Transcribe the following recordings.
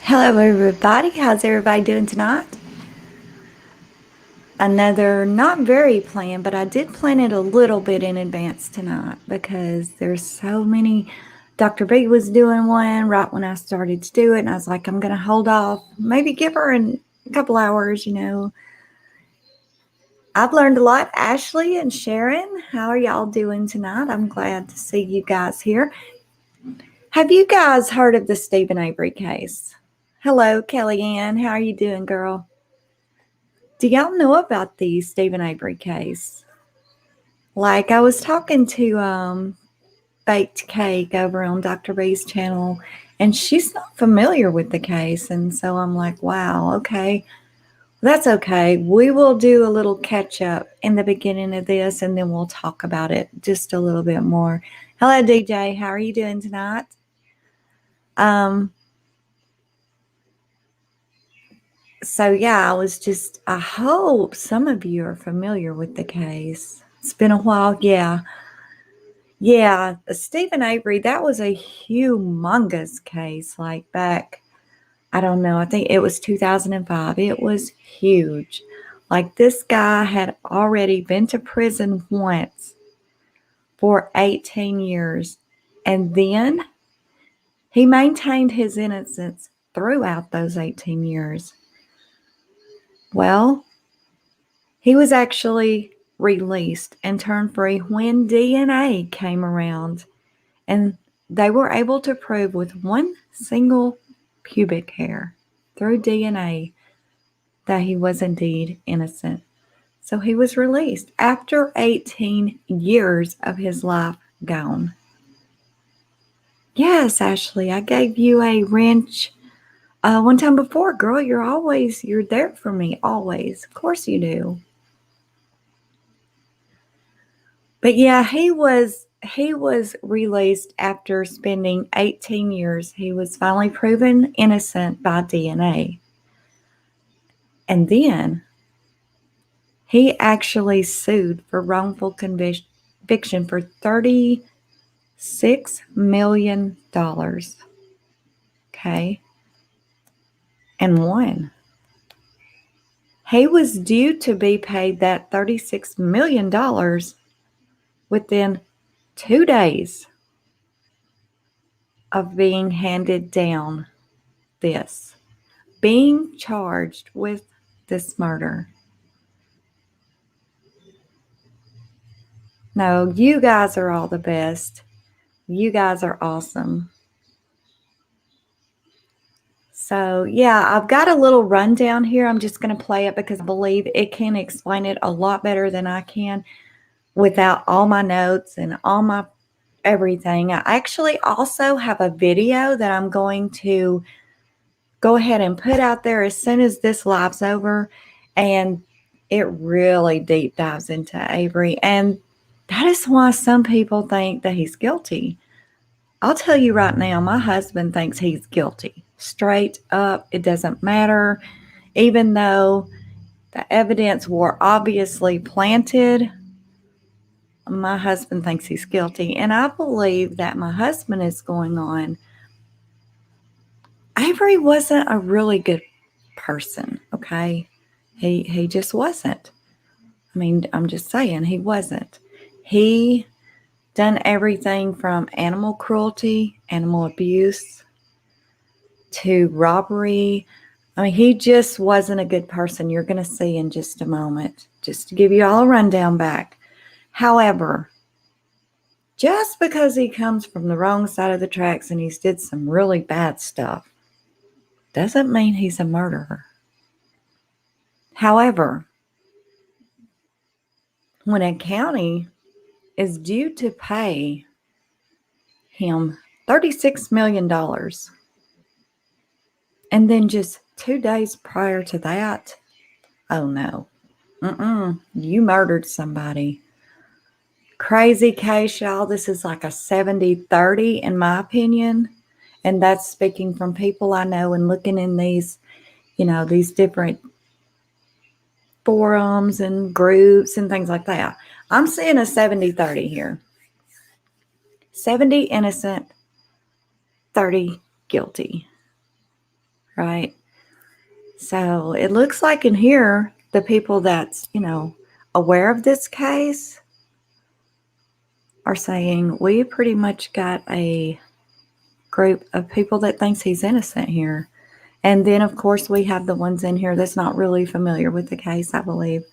Hello everybody, how's everybody doing tonight? Another not very planned, but I did plan it a little bit in advance tonight because there's so many. Dr. B was doing one right when I started to do it, and I was like, I'm going to hold off, maybe give her a couple hours, I've learned a lot. Ashley and Sharon, how are y'all doing tonight? I'm glad to see you guys here. Have you guys heard of the Stephen Avery case? Hello, Kellyanne. How are you doing, girl? Do y'all know about the Stephen Avery case? Like, I was talking to Baked Cake over on Dr. B's channel, and she's not familiar with the case. And so I'm like, wow, okay, that's okay. We will do a little catch up in the beginning of this, and then we'll talk about it just a little bit more. Hello, DJ. How are you doing tonight? So yeah, I hope some of you are familiar with the case. It's been a while. Yeah, Stephen Avery, that was a humongous case. Like back, I don't know, I think it was 2005. It was huge. Like this guy had already been to prison once for 18 years. And then he maintained his innocence throughout those 18 years. Well, he was actually released and turned free when DNA came around. And they were able to prove with one single pubic hair through DNA that he was indeed innocent. So he was released after 18 years of his life gone. Yes, Ashley, I gave you a wrench one time before. Girl, you're there for me, always. Of course you do. But yeah, he was released after spending 18 years. He was finally proven innocent by DNA. And then he actually sued for wrongful conviction for $36 million. Okay. And won. He was due to be paid that $36 million within 2 days of being handed down this, being charged with this murder. No, you guys are all the best. You guys are awesome. So, yeah, I've got a little rundown here. I'm just going to play it because I believe it can explain it a lot better than I can without all my notes and all my everything. I actually also have a video that I'm going to go ahead and put out there as soon as this live's over. And it really deep dives into Avery. And that is why some people think that he's guilty. I'll tell you right now, my husband thinks he's guilty. Straight up, it doesn't matter. Even though the evidence were obviously planted, my husband thinks he's guilty. And I believe that my husband is going on. Avery wasn't a really good person, okay? He just wasn't. I mean, I'm just saying, he wasn't. He done everything from animal cruelty, animal abuse, to robbery. I mean, he just wasn't a good person. You're going to see in just a moment, just to give you all a rundown back. However, just because he comes from the wrong side of the tracks and he's did some really bad stuff doesn't mean he's a murderer. However, when a county is due to pay him $36 million, and then just 2 days prior to that, oh no, you murdered somebody. Crazy case, y'all. This is like a 70-30 in my opinion. And that's speaking from people I know and looking in these, these different forums and groups and things like that. I'm seeing a 70-30 here. 70 innocent, 30 guilty. right? So it looks like in here, the people that's, aware of this case are saying we pretty much got a group of people that thinks he's innocent here. And then, of course, we have the ones in here that's not really familiar with the case, I believe.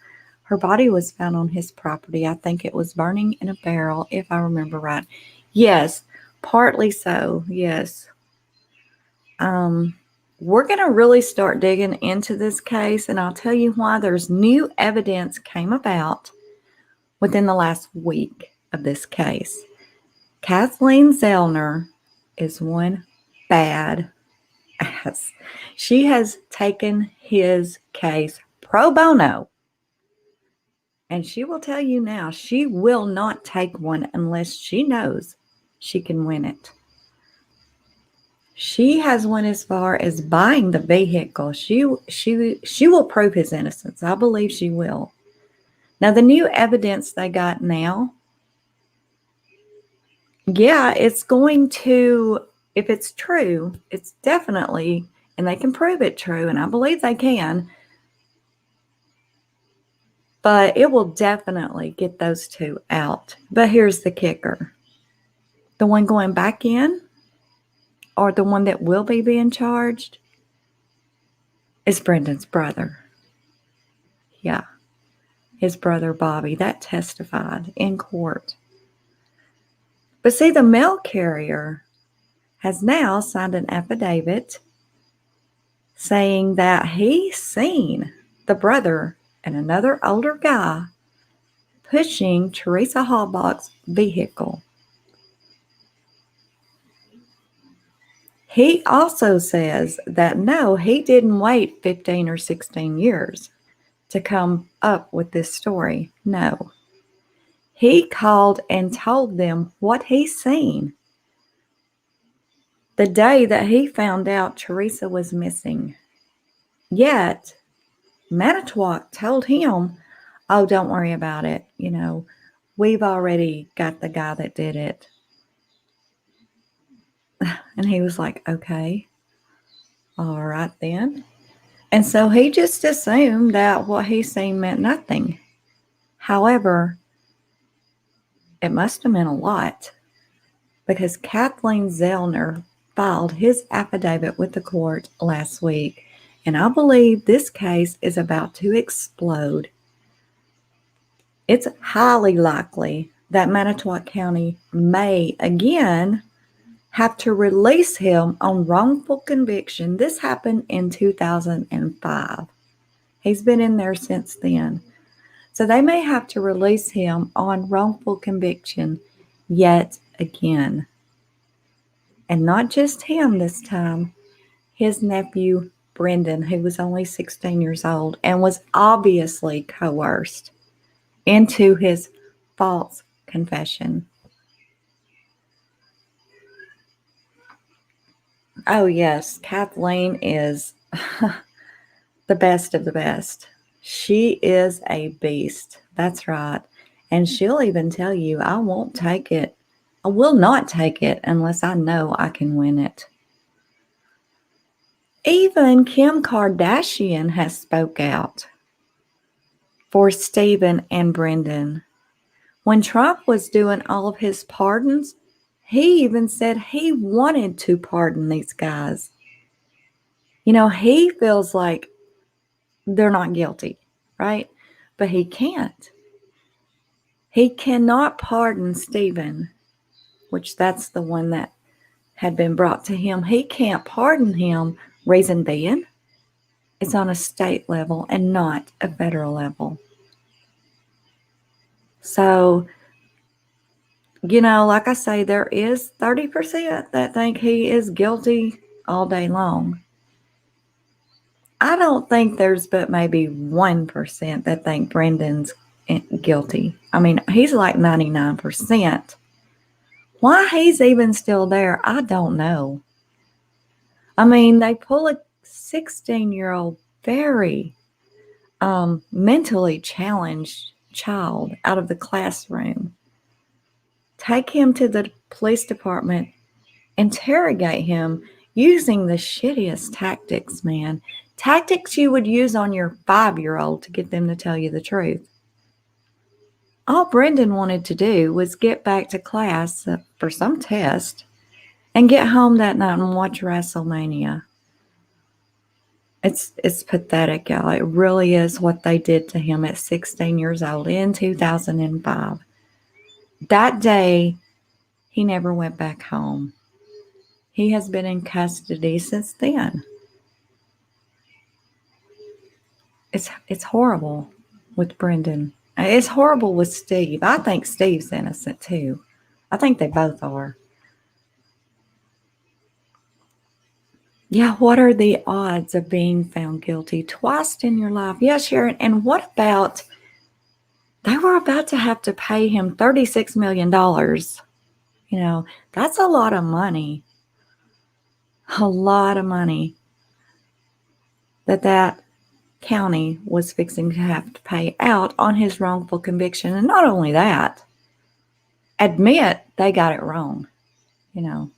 Her body was found on his property. I think it was burning in a barrel, if I remember right. Yes, partly so, yes. We're going to really start digging into this case, and I'll tell you why. There's new evidence came about within the last week of this case. Kathleen Zellner is one bad ass. She has taken his case pro bono. And she will tell you now, she will not take one unless she knows she can win it. She has went as far as buying the vehicle. She will prove his innocence. I believe she will. Now, the new evidence they got now, yeah, it's going to, if it's true, it's definitely, and they can prove it true, and I believe they can, but it will definitely get those two out. But here's the kicker. The one going back in, or the one that will be being charged, is Brendan's brother. Yeah, his brother Bobby, that testified in court. But see, the mail carrier has now signed an affidavit saying that he's seen the brother and another older guy pushing Teresa Halbach's vehicle. He also says that no, he didn't wait 15 or 16 years to come up with this story. No. He called and told them what he's seen the day that he found out Teresa was missing. Yet, Manitowoc told him, oh, don't worry about it. We've already got the guy that did it. And he was like, okay, all right then. And so he just assumed that what he seen meant nothing. However, it must have meant a lot, because Kathleen Zellner filed his affidavit with the court last week, and I believe this case is about to explode. It's highly likely that Manitowoc County may again have to release him on wrongful conviction. This happened in 2005. He's been in there since then. So they may have to release him on wrongful conviction yet again. And not just him this time, his nephew, Brendan, who was only 16 years old and was obviously coerced into his false confession. Oh, yes, Kathleen is the best of the best. She is a beast. That's right. And she'll even tell you, I won't take it. I will not take it unless I know I can win it. Even Kim Kardashian has spoke out for Stephen and Brendan. When Trump was doing all of his pardons, he even said he wanted to pardon these guys. He feels like they're not guilty, right? But he can't. He cannot pardon Stephen, which that's the one that had been brought to him. He can't pardon him, reason being, it's on a state level and not a federal level. So, like I say, there is 30% that think he is guilty all day long. I don't think there's but maybe 1% that think Brendan's guilty. I mean, he's like 99%. Why he's even still there, I don't know. I mean, they pull a 16-year-old, very mentally challenged child out of the classroom, take him to the police department, interrogate him, using the shittiest tactics, man. Tactics you would use on your 5-year-old to get them to tell you the truth. All Brendan wanted to do was get back to class for some test and get home that night and watch WrestleMania. It's pathetic, y'all. It really is what they did to him at 16 years old in 2005. That day, he never went back home. He has been in custody since then. It's horrible with Brendan. It's horrible with Steve. I think Steve's innocent too. I think they both are. Yeah, what are the odds of being found guilty twice in your life? Yeah, Sharon. And what about, they were about to have to pay him $36 million. You know, that's a lot of money. A lot of money that county was fixing to have to pay out on his wrongful conviction. And not only that, admit they got it wrong, you know.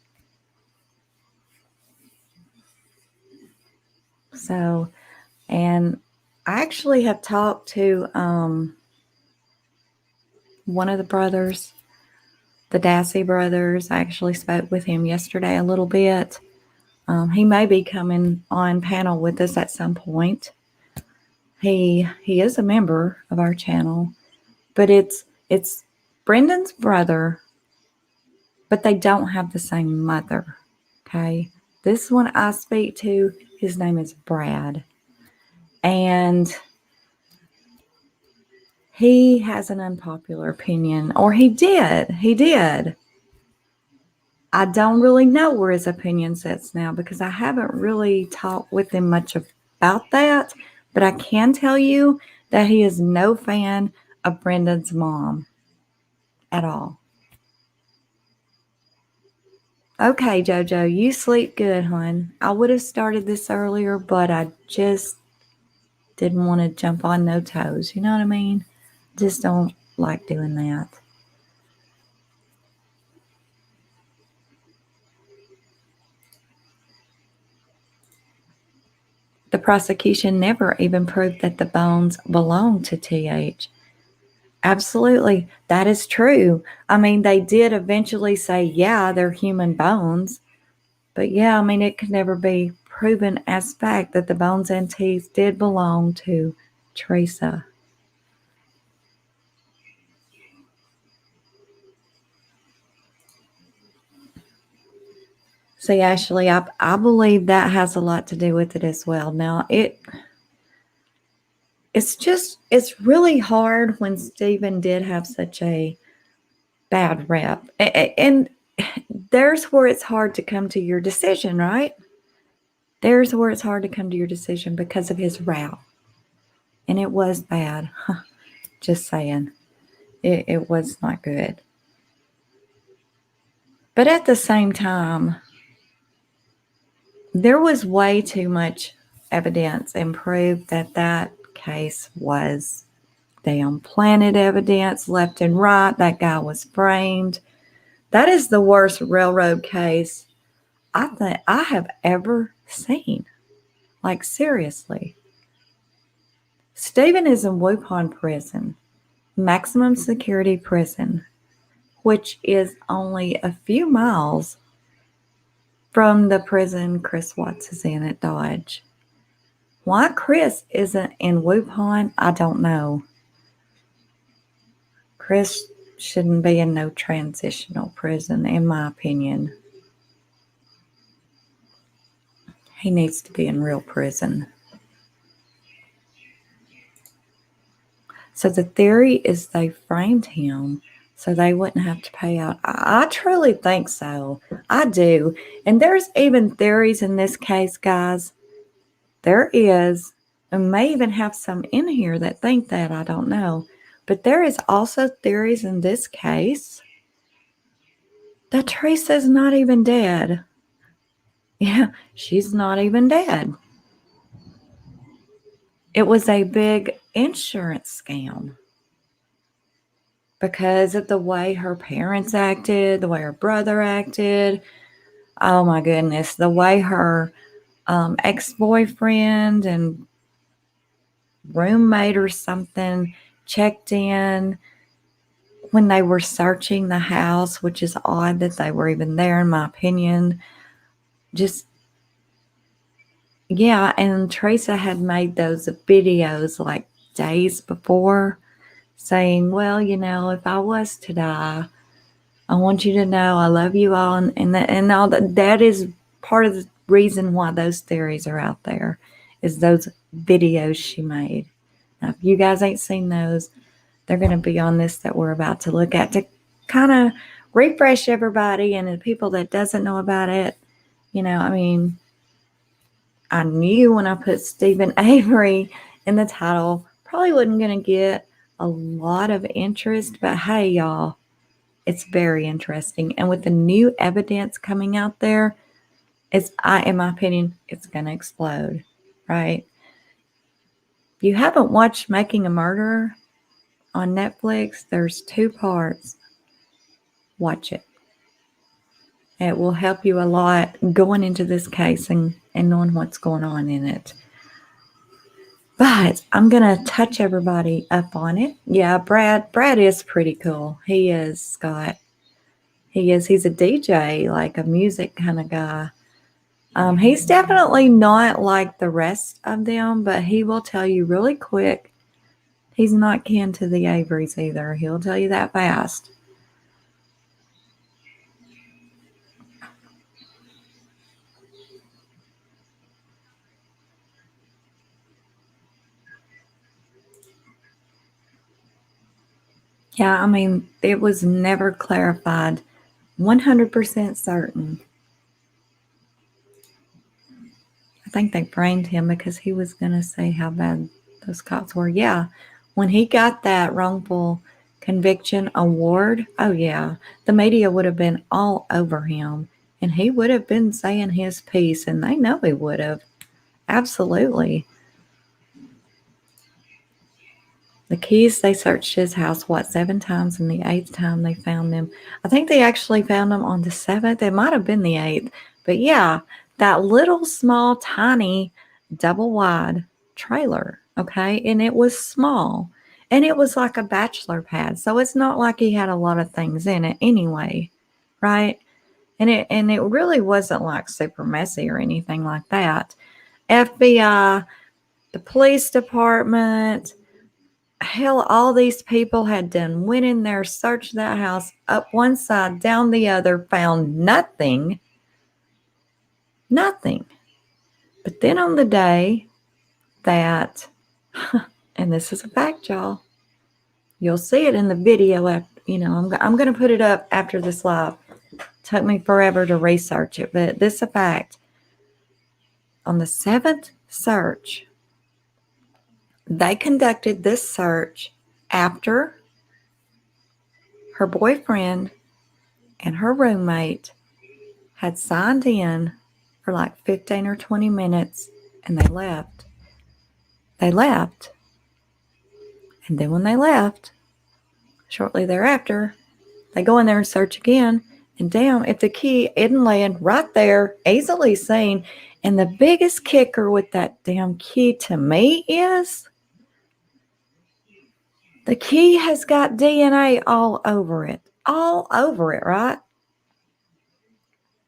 So, and I actually have talked to one of the brothers, the Dassey brothers. I actually spoke with him yesterday a little bit. He may be coming on panel with us at some point. He is a member of our channel, but it's Brendan's brother, but they don't have the same mother. Okay, this one I speak to, his name is Brad, and he has an unpopular opinion, or he did. I don't really know where his opinion sits now because I haven't really talked with him much about that. But I can tell you that he is no fan of Brendan's mom at all. Okay, JoJo, you sleep good, hon. I would have started this earlier, but I just didn't want to jump on no toes. You know what I mean? Just don't like doing that. The prosecution never even proved that the bones belonged to TH. Absolutely. That is true. I mean, they did eventually say, yeah, they're human bones. But yeah, I mean, it could never be proven as fact that the bones and teeth did belong to Teresa. See, Ashley, I believe that has a lot to do with it as well. Now, it's really hard when Stephen did have such a bad rep. And there's where it's hard to come to your decision, right? There's where it's hard to come to your decision because of his route. And it was bad. Just saying. It was not good. But at the same time, there was way too much evidence and proof that case was damn planted evidence left and right. That guy was framed. That is the worst railroad case I think I have ever seen. Like, seriously. Stephen is in Wuhan prison, maximum security prison, which is only a few miles from the prison Chris Watts is in at Dodge. Why Chris isn't in Wuhan, I don't know. Chris shouldn't be in no transitional prison, in my opinion. He needs to be in real prison. So the theory is they framed him so they wouldn't have to pay out. I truly think so. I do. And there's even theories in this case, guys. There is, and may even have some in here that think that, I don't know. But there is also theories in this case that Teresa's not even dead. Yeah, she's not even dead. It was a big insurance scam because of the way her parents acted, the way her brother acted. Oh my goodness, the way her ex-boyfriend and roommate or something checked in when they were searching the house, which is odd that they were even there, in my opinion. Just, yeah, and Teresa had made those videos like days before saying, well, if I was to die, I want you to know I love you all, and all that is part of the reason why those theories are out there, is those videos she made. Now, if you guys ain't seen those, they're going to be on this that we're about to look at to kind of refresh everybody and the people that doesn't know about it. I knew when I put Stephen Avery in the title, probably wasn't going to get a lot of interest, but hey, y'all, it's very interesting. And with the new evidence coming out there, in my opinion, it's going to explode, right? If you haven't watched Making a Murderer on Netflix, there's 2 parts. Watch it. It will help you a lot going into this case and knowing what's going on in it. But I'm going to touch everybody up on it. Yeah, Brad is pretty cool. He is, Scott. He's a DJ, like a music kind of guy. He's definitely not like the rest of them, but he will tell you really quick. He's not kin to the Averys either. He'll tell you that fast. Yeah, it was never clarified 100% certain. I think they framed him because he was going to say how bad those cops were. Yeah, when he got that wrongful conviction award, oh yeah, the media would have been all over him. And he would have been saying his piece, and they know he would have. Absolutely. The keys, they searched his house, 7 times, and the 8th time they found them. I think they actually found them on the 7th. It might have been the 8th. But yeah, that little small, tiny, double wide trailer, okay? And it was small. And it was like a bachelor pad. So it's not like he had a lot of things in it anyway, right? And it really wasn't like super messy or anything like that. FBI, the police department, hell, all these people had went in there, searched that house up one side, down the other, found nothing. Nothing. But then on the day that, and this is a fact, y'all, you'll see it in the video. I'm going to put it up after this live. It took me forever to research it, but this is a fact. On the 7th search, they conducted this search after her boyfriend and her roommate had signed in for like 15 or 20 minutes, and they left. They left. And then when they left, shortly thereafter, they go in there and search again. And damn, if the key isn't laying right there, easily seen. And the biggest kicker with that damn key to me is the key has got DNA all over it. All over it, right?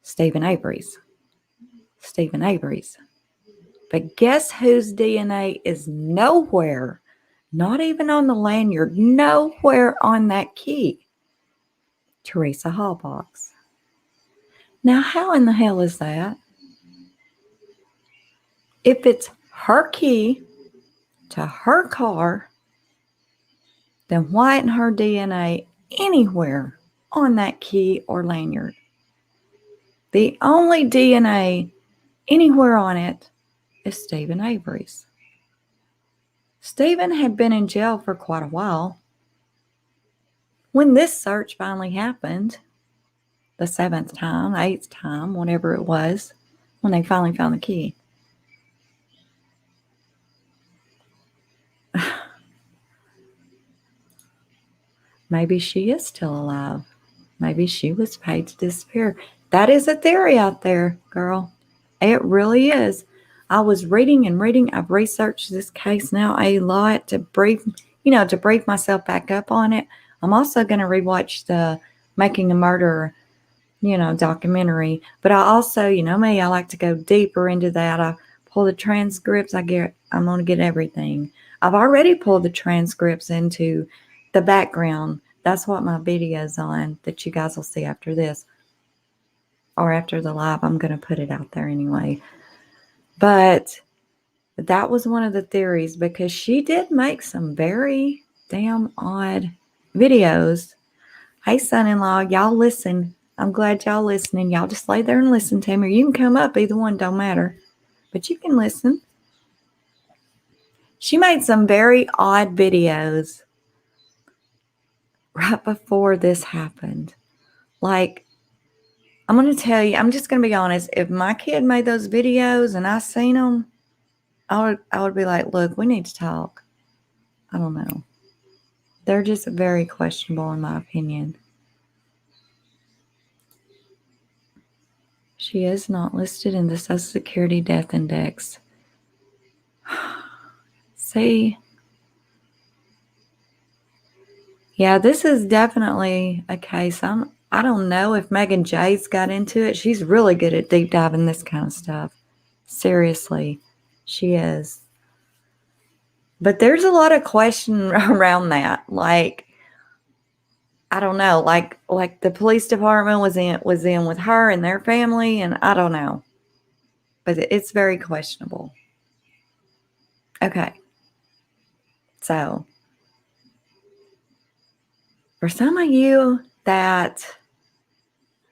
Stephen Avery's. But guess whose DNA is nowhere, not even on the lanyard, nowhere on that key? Teresa Halbach's. Now, how in the hell is that? If it's her key to her car, then why isn't her DNA anywhere on that key or lanyard? The only DNA anywhere on it is Stephen Avery's. Stephen had been in jail for quite a while. When this search finally happened, the 7th time, 8th time, whatever it was, when they finally found the key. Maybe she is still alive. Maybe she was paid to disappear. That is a theory out there, girl. It really is. I was reading and reading. I've researched this case now a lot to brief myself back up on it. I'm also going to rewatch the Making a Murderer, documentary. But I also, me, I like to go deeper into that. I pull the transcripts. I'm going to get everything. I've already pulled the transcripts into the background. That's what my video's on that you guys will see after this. Or after the live, I'm going to put it out there anyway. But that was one of the theories because she did make some very damn odd videos. Hey, son-in-law, y'all listen. I'm glad y'all listening. Y'all just lay there and listen to me. Or you can come up. Either one don't matter. But you can listen. She made some very odd videos right before this happened. Like, I'm going to tell you, I'm just going to be honest. If my kid made those videos and I seen them, I would be like, look, we need to talk. I don't know. They're just very questionable in my opinion. She is not listed in the Social Security Death Index. See? Yeah, this is definitely a case. I don't know if Megan Jay's got into it. She's really good at deep diving this kind of stuff. Seriously, she is. But there's a lot of question around that. Like, I don't know, like the police department was in with her and their family, and I don't know. But it's very questionable. Okay. So, for some of you that,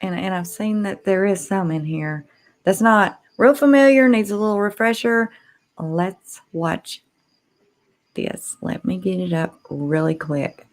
and I've seen that there is some in here that's not real familiar, needs a little refresher, let's watch this. Let me get it up really quick.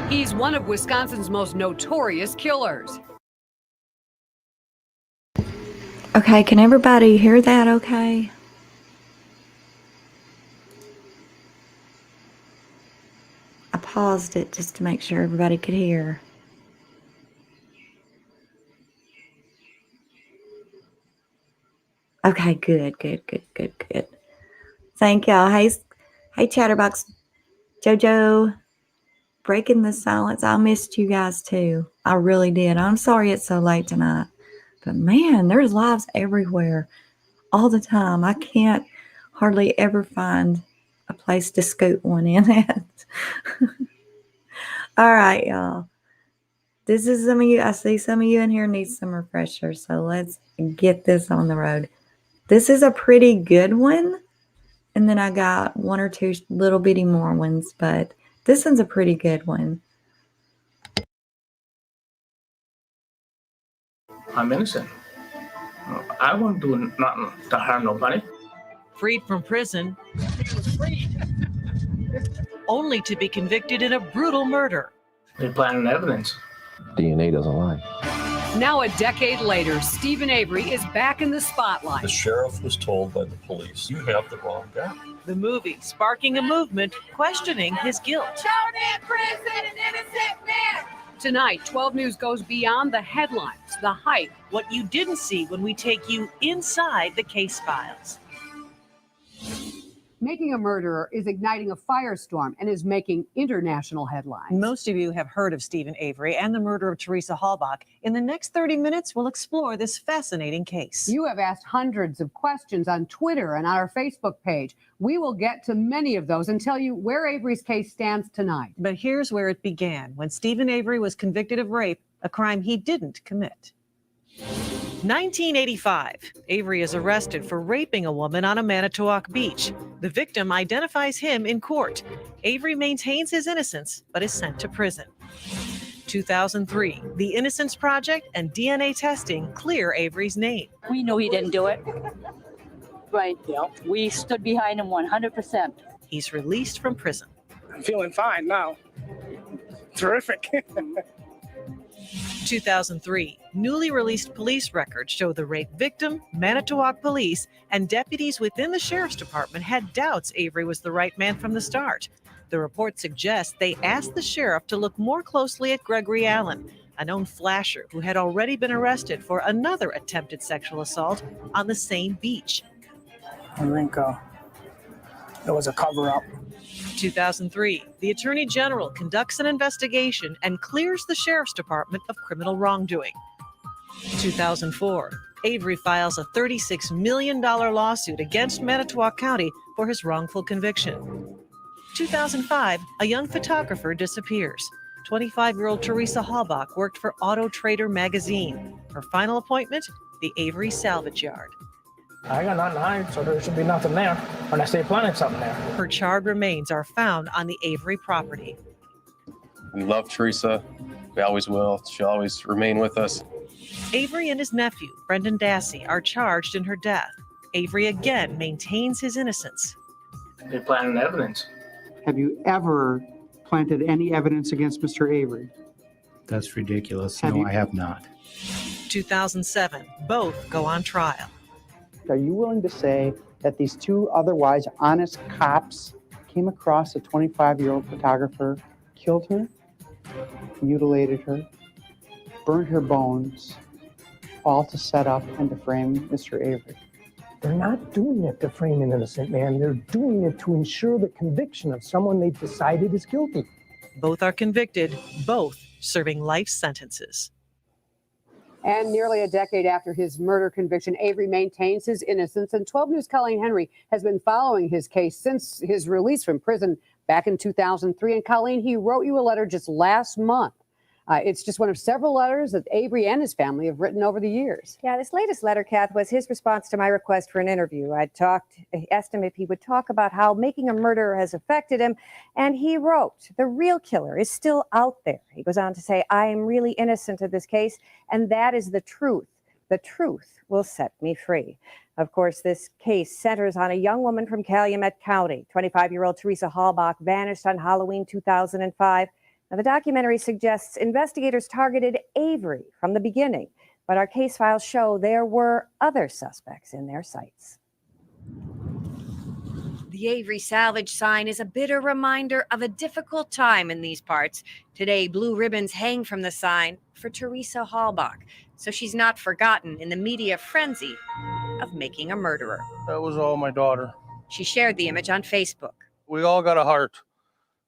He's one of Wisconsin's most notorious killers. Okay, can everybody hear that okay? I paused it just to make sure everybody could hear. Okay, good. Thank y'all. Hey, Chatterbox, JoJo, breaking the silence. I missed you guys too. I really did. I'm sorry it's so late tonight. But man, there's lives everywhere all the time. I can't hardly ever find a place to scoot one in at. All right, y'all. This is some of you. I see some of you in here need some refreshers. So let's get this on the road. This is a pretty good one. And then I got one or two little bitty more ones, but this one's a pretty good one. I'm innocent. I won't do nothing to harm nobody. Freed from prison, only to be convicted in a brutal murder. They're planting evidence. DNA doesn't lie. Now, a decade later, Stephen Avery is back in the spotlight. The sheriff was told by the police, you have the wrong guy. The movie sparking a movement questioning his guilt. Don't imprison an innocent man. Tonight, 12 News goes beyond the headlines, the hype. What you didn't see when we take you inside the case files. Making a Murderer is igniting a firestorm and is making international headlines. Most of you have heard of Stephen Avery and the murder of Teresa Halbach. In the next 30 minutes, we'll explore this fascinating case. You have asked hundreds of questions on Twitter and on our Facebook page. We will get to many of those and tell you where Avery's case stands tonight. But here's where it began, when Stephen Avery was convicted of rape, a crime he didn't commit. 1985, Avery is arrested for raping a woman on a Manitowoc beach. The victim identifies him in court. Avery maintains his innocence, but is sent to prison. 2003, the Innocence Project and DNA testing clear Avery's name. We know he didn't do it. Right. Yeah. We stood behind him 100%. He's released from prison. I'm feeling fine now. Terrific. 2003, newly released police records show the rape victim, Manitowoc police, and deputies within the sheriff's department had doubts Avery was the right man from the start. The report suggests they asked the sheriff to look more closely at Gregory Allan, a known flasher who had already been arrested for another attempted sexual assault on the same beach. I think it was a cover-up. 2003, the Attorney General conducts an investigation and clears the Sheriff's Department of criminal wrongdoing. 2004, Avery files a $36 million lawsuit against Manitowoc County for his wrongful conviction. 2005, a young photographer disappears. 25-year-old Teresa Halbach worked for Auto Trader magazine. Her final appointment, the Avery Salvage Yard. I got nothing to hide, so there should be nothing there unless they planted something there. Her charred remains are found on the Avery property. We love Teresa. We always will. She'll always remain with us. Avery and his nephew, Brendan Dassey, are charged in her death. Avery again maintains his innocence. They planted evidence. Have you ever planted any evidence against Mr. Avery? That's ridiculous. No, I have not. 2007, both go on trial. Are you willing to say that these two otherwise honest cops came across a 25-year-old photographer, killed her, mutilated her, burned her bones, all to set up and to frame Mr. Avery? They're not doing it to frame an innocent man. They're doing it to ensure the conviction of someone they've decided is guilty. Both are convicted, both serving life sentences. And nearly a decade after his murder conviction, Avery maintains his innocence. And 12 News' Colleen Henry has been following his case since his release from prison back in 2003. And Colleen, he wrote you a letter just last month. It's just one of several letters that Avery and his family have written over the years. Yeah, this latest letter, Kath, was his response to my request for an interview. I asked him if he would talk about how making a murderer has affected him, and he wrote, "The real killer is still out there." He goes on to say, "I am really innocent of this case, and that is the truth. The truth will set me free." Of course, this case centers on a young woman from Calumet County. 25-year-old Teresa Halbach vanished on Halloween 2005. Now, the documentary suggests investigators targeted Avery from the beginning, but our case files show there were other suspects in their sights. The Avery Salvage sign is a bitter reminder of a difficult time in these parts. Today, blue ribbons hang from the sign for Teresa Halbach, so she's not forgotten in the media frenzy of making a murderer. That was all my daughter. She shared the image on Facebook. We all got a heart.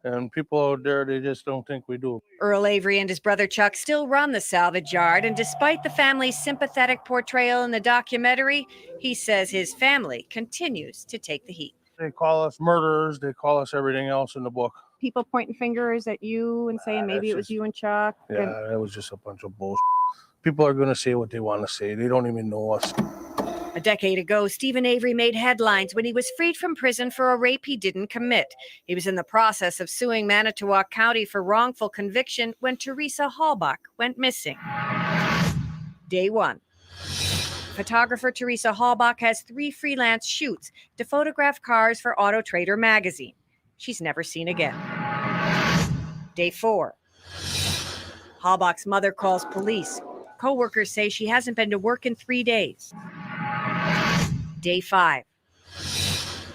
And people out there, they just don't think we do. Earl Avery and his brother Chuck still run the Salvage Yard, and despite the family's sympathetic portrayal in the documentary, he says his family continues to take the heat. They call us murderers. They call us everything else in the book. People pointing fingers at you and saying maybe it was you and Chuck. Yeah, that was just a bunch of bullshit. People are going to say what they want to say. They don't even know us. A decade ago, Stephen Avery made headlines when he was freed from prison for a rape he didn't commit. He was in the process of suing Manitowoc County for wrongful conviction when Teresa Halbach went missing. Day one. Photographer Teresa Halbach has 3 freelance shoots to photograph cars for Auto Trader magazine. She's never seen again. Day 4. Halbach's mother calls police. Co-workers say she hasn't been to work in 3 days. Day 5.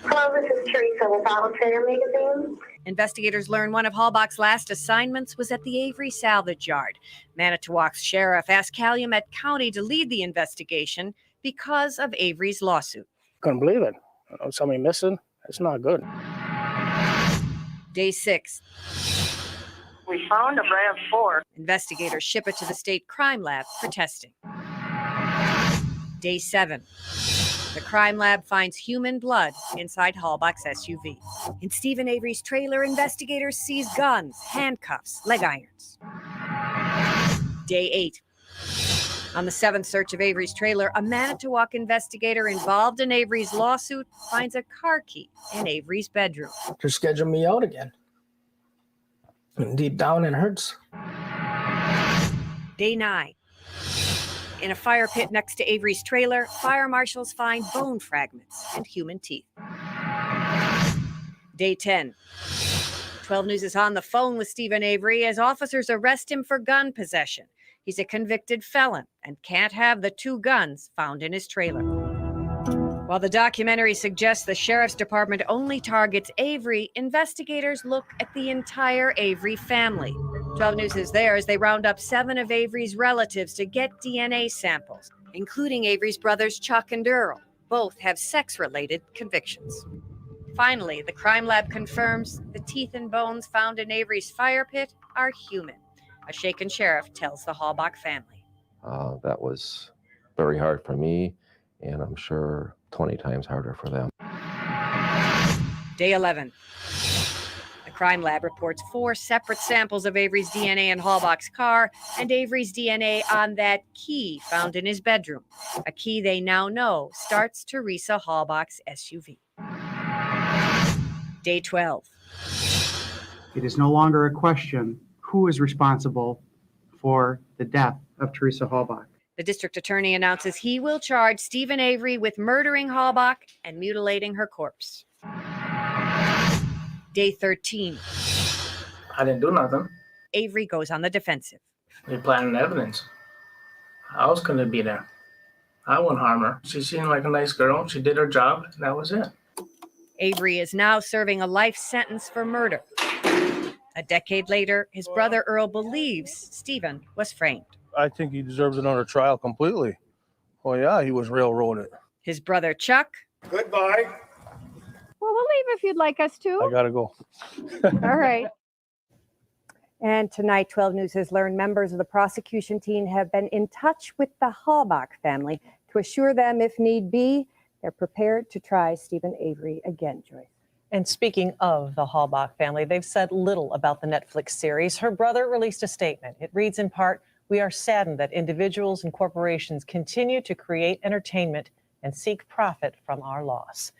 Hello, this is Teresa with Auto Trader magazine. Investigators learn one of Halbach's last assignments was at the Avery Salvage Yard. Manitowoc's sheriff asked Calumet County to lead the investigation because of Avery's lawsuit. Couldn't believe it. Somebody missing, It's not good. Day 6. We found a RAV4. Investigators ship it to the state crime lab for testing. Day 7. The crime lab finds human blood inside Halbach's SUV. In Stephen Avery's trailer, investigators seize guns, handcuffs, leg irons. Day 8. On the 7th search of Avery's trailer, a Manitowoc investigator involved in Avery's lawsuit finds a car key in Avery's bedroom. To schedule me out again. And deep down it hurts. Day 9. In a fire pit next to Avery's trailer, fire marshals find bone fragments and human teeth. Day 10. 12 News is on the phone with Stephen Avery as officers arrest him for gun possession. He's a convicted felon and can't have the 2 guns found in his trailer. While the documentary suggests the sheriff's department only targets Avery, investigators look at the entire Avery family. 12 News is there as they round up 7 of Avery's relatives to get DNA samples, including Avery's brothers Chuck and Earl. Both have sex-related convictions. Finally, the crime lab confirms the teeth and bones found in Avery's fire pit are human. A shaken sheriff tells the Halbach family. That was very hard for me, and I'm sure 20 times harder for them. Day 11. The crime lab reports 4 separate samples of Avery's DNA in Halbach's car and Avery's DNA on that key found in his bedroom, a key they now know starts Teresa Halbach's SUV. Day 12. It is no longer a question who is responsible for the death of Teresa Halbach. The district attorney announces he will charge Stephen Avery with murdering Halbach and mutilating her corpse. Day 13. I didn't do nothing. Avery goes on the defensive. They planted evidence. I was going to be there. I wouldn't harm her. She seemed like a nice girl. She did her job, and that was it. Avery is now serving a life sentence for murder. A decade later, his brother Earl believes Stephen was framed. I think he deserves another trial completely. Oh yeah, he was railroaded. His brother Chuck. Goodbye. Well, we'll leave if you'd like us to. I gotta go. All right. And tonight, 12 News has learned members of the prosecution team have been in touch with the Halbach family to assure them, if need be, they're prepared to try Stephen Avery again, Joyce. And speaking of the Halbach family, they've said little about the Netflix series. Her brother released a statement. It reads in part, "We are saddened that individuals and corporations continue to create entertainment and seek profit from our loss."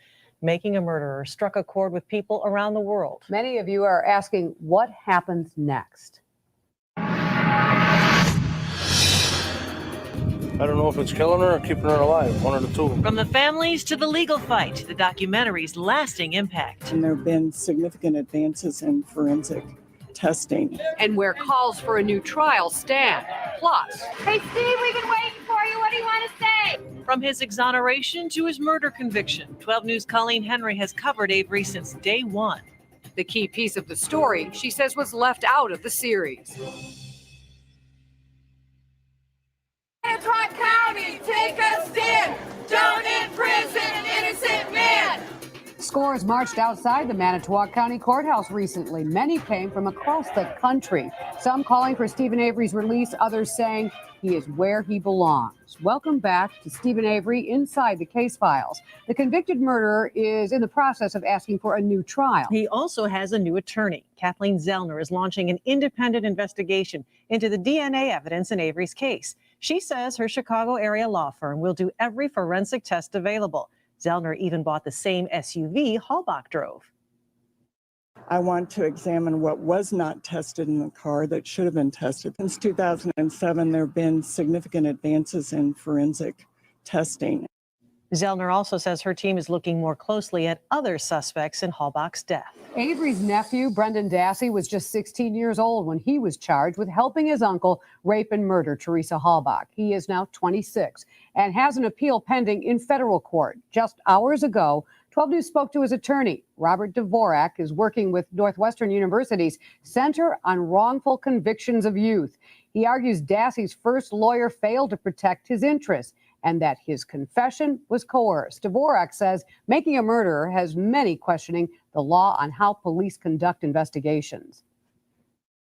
Making a Murderer struck a chord with people around the world. Many of you are asking what happens next. I don't know if it's killing her or keeping her alive, one of the two. From the families to the legal fight, the documentary's lasting impact. And there have been significant advances in forensic testing. And where calls for a new trial stand. Plus, Hey, Steve, we've been waiting for you. What do you want to say? From his exoneration to his murder conviction, 12 News' Colleen Henry has covered Avery since day one. the key piece of the story she says was left out of the series. Manitowoc County, take a stand. Don't imprison an innocent man. Scores marched outside the Manitowoc County Courthouse recently. Many came from across the country. Some calling for Stephen Avery's release, others saying he is where he belongs. Welcome back to Stephen Avery Inside the Case Files. The convicted murderer is in the process of asking for a new trial. He also has a new attorney. Kathleen Zellner is launching an independent investigation into the DNA evidence in Avery's case. She says her Chicago area law firm will do every forensic test available. Zellner even bought the same SUV Halbach drove. I want to examine what was not tested in the car that should have been tested. Since 2007, there have been significant advances in forensic testing. Zellner also says her team is looking more closely at other suspects in Halbach's death. Avery's nephew, Brendan Dassey, was just 16 years old when he was charged with helping his uncle rape and murder Teresa Halbach. He is now 26 and has an appeal pending in federal court. Just hours ago, 12 News spoke to his attorney. Robert Dvorak is working with Northwestern University's Center on Wrongful Convictions of Youth. He argues Dassey's first lawyer failed to protect his interests and that his confession was coerced. Dvorak says Making a Murderer has many questioning the law on how police conduct investigations.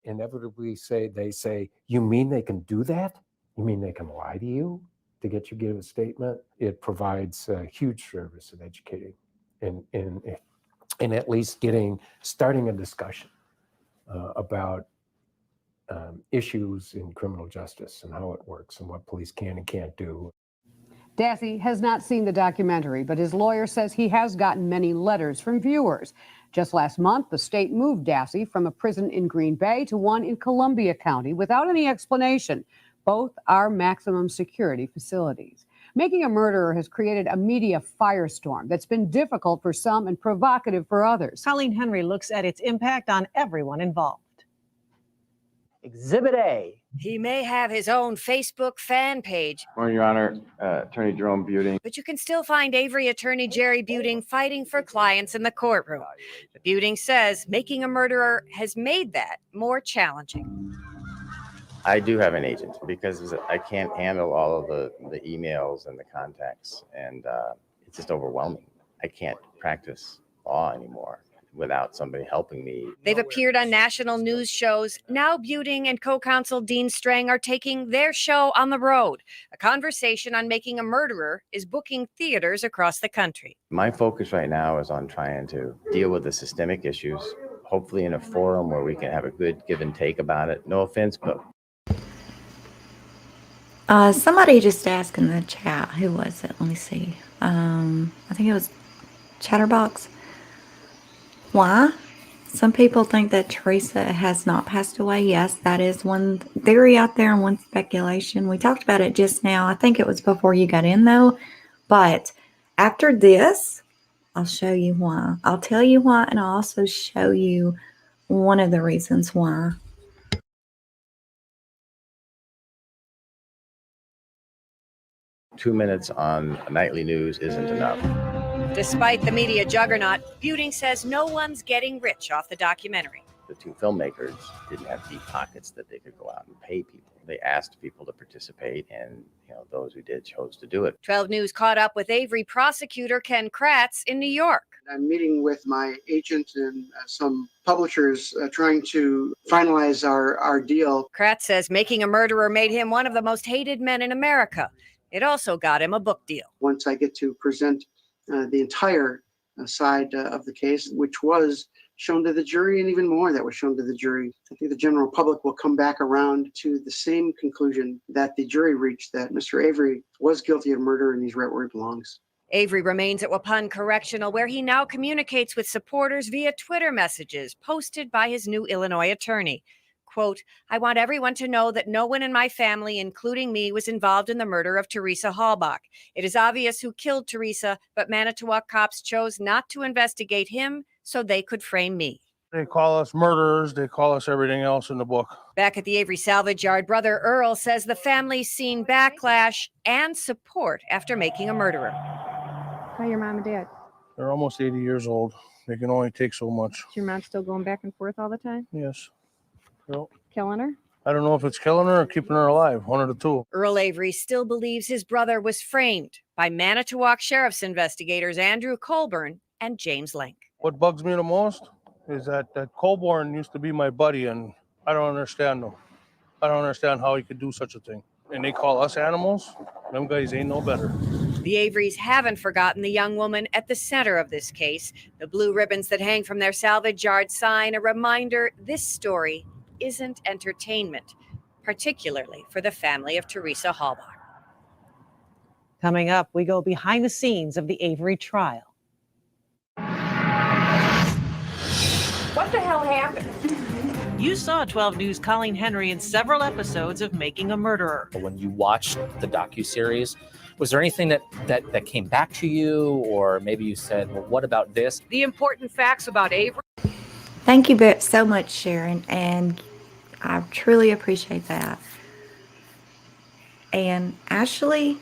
Inevitably they say, you mean they can do that? You mean they can lie to you to get you to give a statement? It provides a huge service in educating and at least starting a discussion about issues in criminal justice and how it works and what police can and can't do. Dassey has not seen the documentary, but his lawyer says he has gotten many letters from viewers. Just last month, the state moved Dassey from a prison in Green Bay to one in Columbia County without any explanation. Both are maximum security facilities. Making a Murderer has created a media firestorm that's been difficult for some and provocative for others. Colleen Henry looks at its impact on everyone involved. Exhibit A. He may have his own Facebook fan page. Morning, Your Honor. Attorney Jerome Buting. But you can still find Avery attorney Jerry Buting fighting for clients in the courtroom. But Buting says Making a Murderer has made that more challenging. I do have an agent because I can't handle all of the emails and the contacts, and it's just overwhelming. I can't practice law anymore without somebody helping me. They've appeared on national news shows. Now Buting and co-counsel Dean Strang are taking their show on the road. A conversation on Making a Murderer is booking theaters across the country. My focus right now is on trying to deal with the systemic issues, hopefully in a forum where we can have a good give and take about it. No offense, but somebody just asked in the chat, who was it? Let me see. I think it was Chatterbox. Why? Some people think that Teresa has not passed away. Yes, that is one theory out there and one speculation. We talked about it just now. I think it was before you got in, though. But after this, I'll show you why. I'll tell you why, and I'll also show you one of the reasons why. $2 minutes on nightly news isn't enough. Despite the media juggernaut, Buting says no one's getting rich off the documentary. The two filmmakers didn't have deep pockets that they could go out and pay people. They asked people to participate, and those who did chose to do it. 12 News caught up with Avery prosecutor Ken Kratz in New York. I'm meeting with my agent and some publishers trying to finalize our deal. Kratz says Making a Murderer made him one of the most hated men in America. It also got him a book deal. Once I get to present the entire side of the case, which was shown to the jury, and even more that was shown to the jury, I think the general public will come back around to the same conclusion that the jury reached, that Mr. Avery was guilty of murder and he's right where he belongs. Avery remains at Waupun Correctional, where he now communicates with supporters via Twitter messages posted by his new Illinois attorney. Quote, I want everyone to know that no one in my family, including me, was involved in the murder of Teresa Halbach. It is obvious who killed Teresa, but Manitowoc cops chose not to investigate him so they could frame me. They call us murderers. They call us everything else in the book. Back at the Avery Salvage Yard, brother Earl says the family's seen backlash and support after Making a Murderer. How are your mom and dad? They're almost 80 years old. They can only take so much. Is your mom still going back and forth all the time? Yes. No. Killing her? I don't know if it's killing her or keeping her alive. One of the two. Earl Avery still believes his brother was framed by Manitowoc Sheriff's investigators Andrew Colburn and James Link. What bugs me the most is that Colburn used to be my buddy, and I don't understand them. I don't understand how he could do such a thing. And they call us animals? Them guys ain't no better. The Averys haven't forgotten the young woman at the center of this case. The blue ribbons that hang from their salvage yard sign a reminder this story isn't entertainment, particularly for the family of Teresa Halbach. Coming up, we go behind the scenes of the Avery trial. What the hell happened? You saw 12 News' Colleen Henry in several episodes of Making a Murderer. When you watched the docuseries, was there anything that came back to you, or maybe you said, well, what about this? The important facts about Avery. Thank you so much, Sharon, and I truly appreciate that. And Ashley,